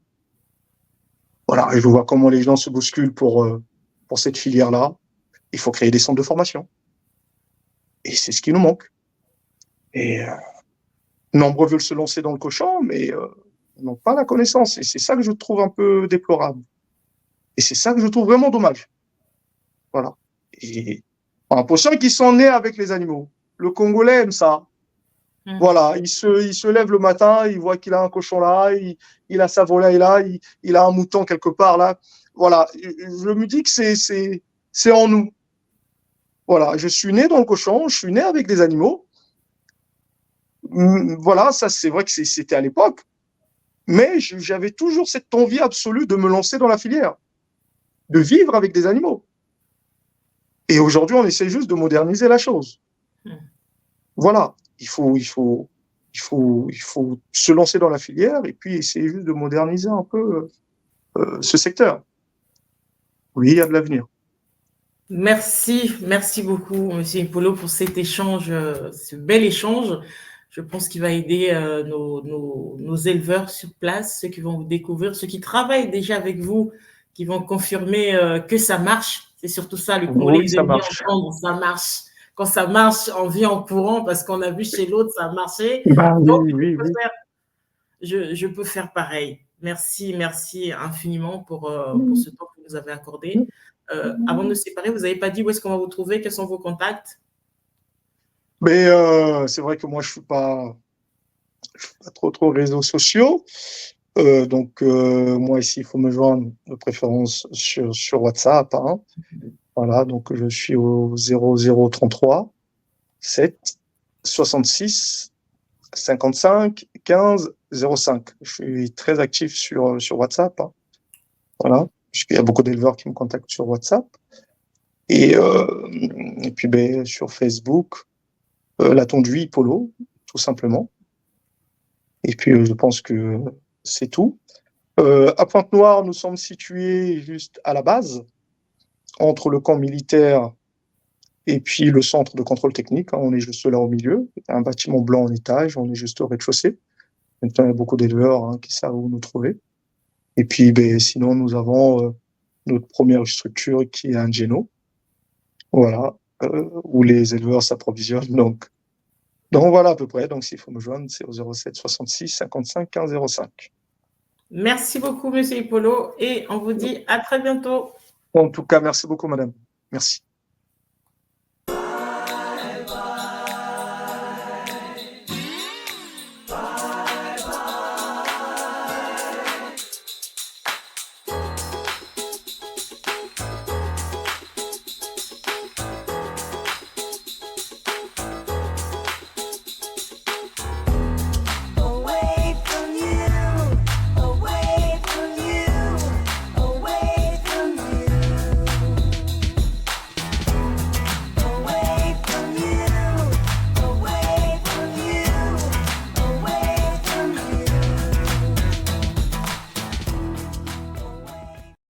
Voilà. Et je vois comment les gens se bousculent pour cette filière-là. Il faut créer des centres de formation. Et c'est ce qui nous manque. Et nombreux veulent se lancer dans le cochon, mais n'ont pas la connaissance. Et c'est ça que je trouve un peu déplorable. Et c'est ça que je trouve vraiment dommage. Voilà. Et en l'impression qu'ils sont nés avec les animaux. Le Congolais aime ça. Voilà, il se lève le matin, il voit qu'il a un cochon là, il a sa volaille là, il a un mouton quelque part là. Voilà, je me dis que c'est en nous. Voilà, je suis né dans le cochon, je suis né avec des animaux. Voilà, ça c'est vrai que c'était à l'époque, mais j'avais toujours cette envie absolue de me lancer dans la filière, de vivre avec des animaux. Et aujourd'hui, on essaie juste de moderniser la chose. Voilà, il faut se lancer dans la filière et puis essayer juste de moderniser un peu ce secteur. Oui, il y a de l'avenir. Merci beaucoup, Monsieur Hippolo, pour cet échange, ce bel échange. Je pense qu'il va aider nos éleveurs sur place, ceux qui vont vous découvrir, ceux qui travaillent déjà avec vous, qui vont confirmer que ça marche. C'est surtout ça, le Congolais, Oui, ça marche. Entendre, ça marche. Quand ça marche, on vient en courant parce qu'on a vu chez l'autre, ça a marché. Donc, je peux faire pareil. Merci infiniment pour ce temps que vous nous avez accordé. Avant de nous séparer, vous n'avez pas dit où est-ce qu'on va vous trouver, quels sont vos contacts? Mais c'est vrai que moi, je ne suis pas trop réseaux sociaux. Donc, moi, ici, il faut me joindre de préférence sur WhatsApp. Hein. Voilà, donc je suis au 0033 7 66 55 15 05. Je suis très actif sur WhatsApp. Hein. Voilà, puisqu'il y a beaucoup d'éleveurs qui me contactent sur WhatsApp. Et puis sur Facebook, la tonderie Hippolo, tout simplement. Et puis je pense que c'est tout. À Pointe-Noire, nous sommes situés juste à la base, entre le camp militaire et puis le centre de contrôle technique. Hein, on est juste là au milieu. Il y a un bâtiment blanc en étage, on est juste au rez-de-chaussée. Maintenant, il y a beaucoup d'éleveurs qui savent où nous trouver. Et puis, sinon, nous avons notre première structure qui est un Geno. Voilà, où les éleveurs s'approvisionnent. Donc voilà à peu près. Donc s'il faut me joindre, c'est au 07 66 55 15 05. Merci beaucoup, Monsieur Hippolo, et on vous dit à très bientôt. En tout cas, merci beaucoup, madame. Merci.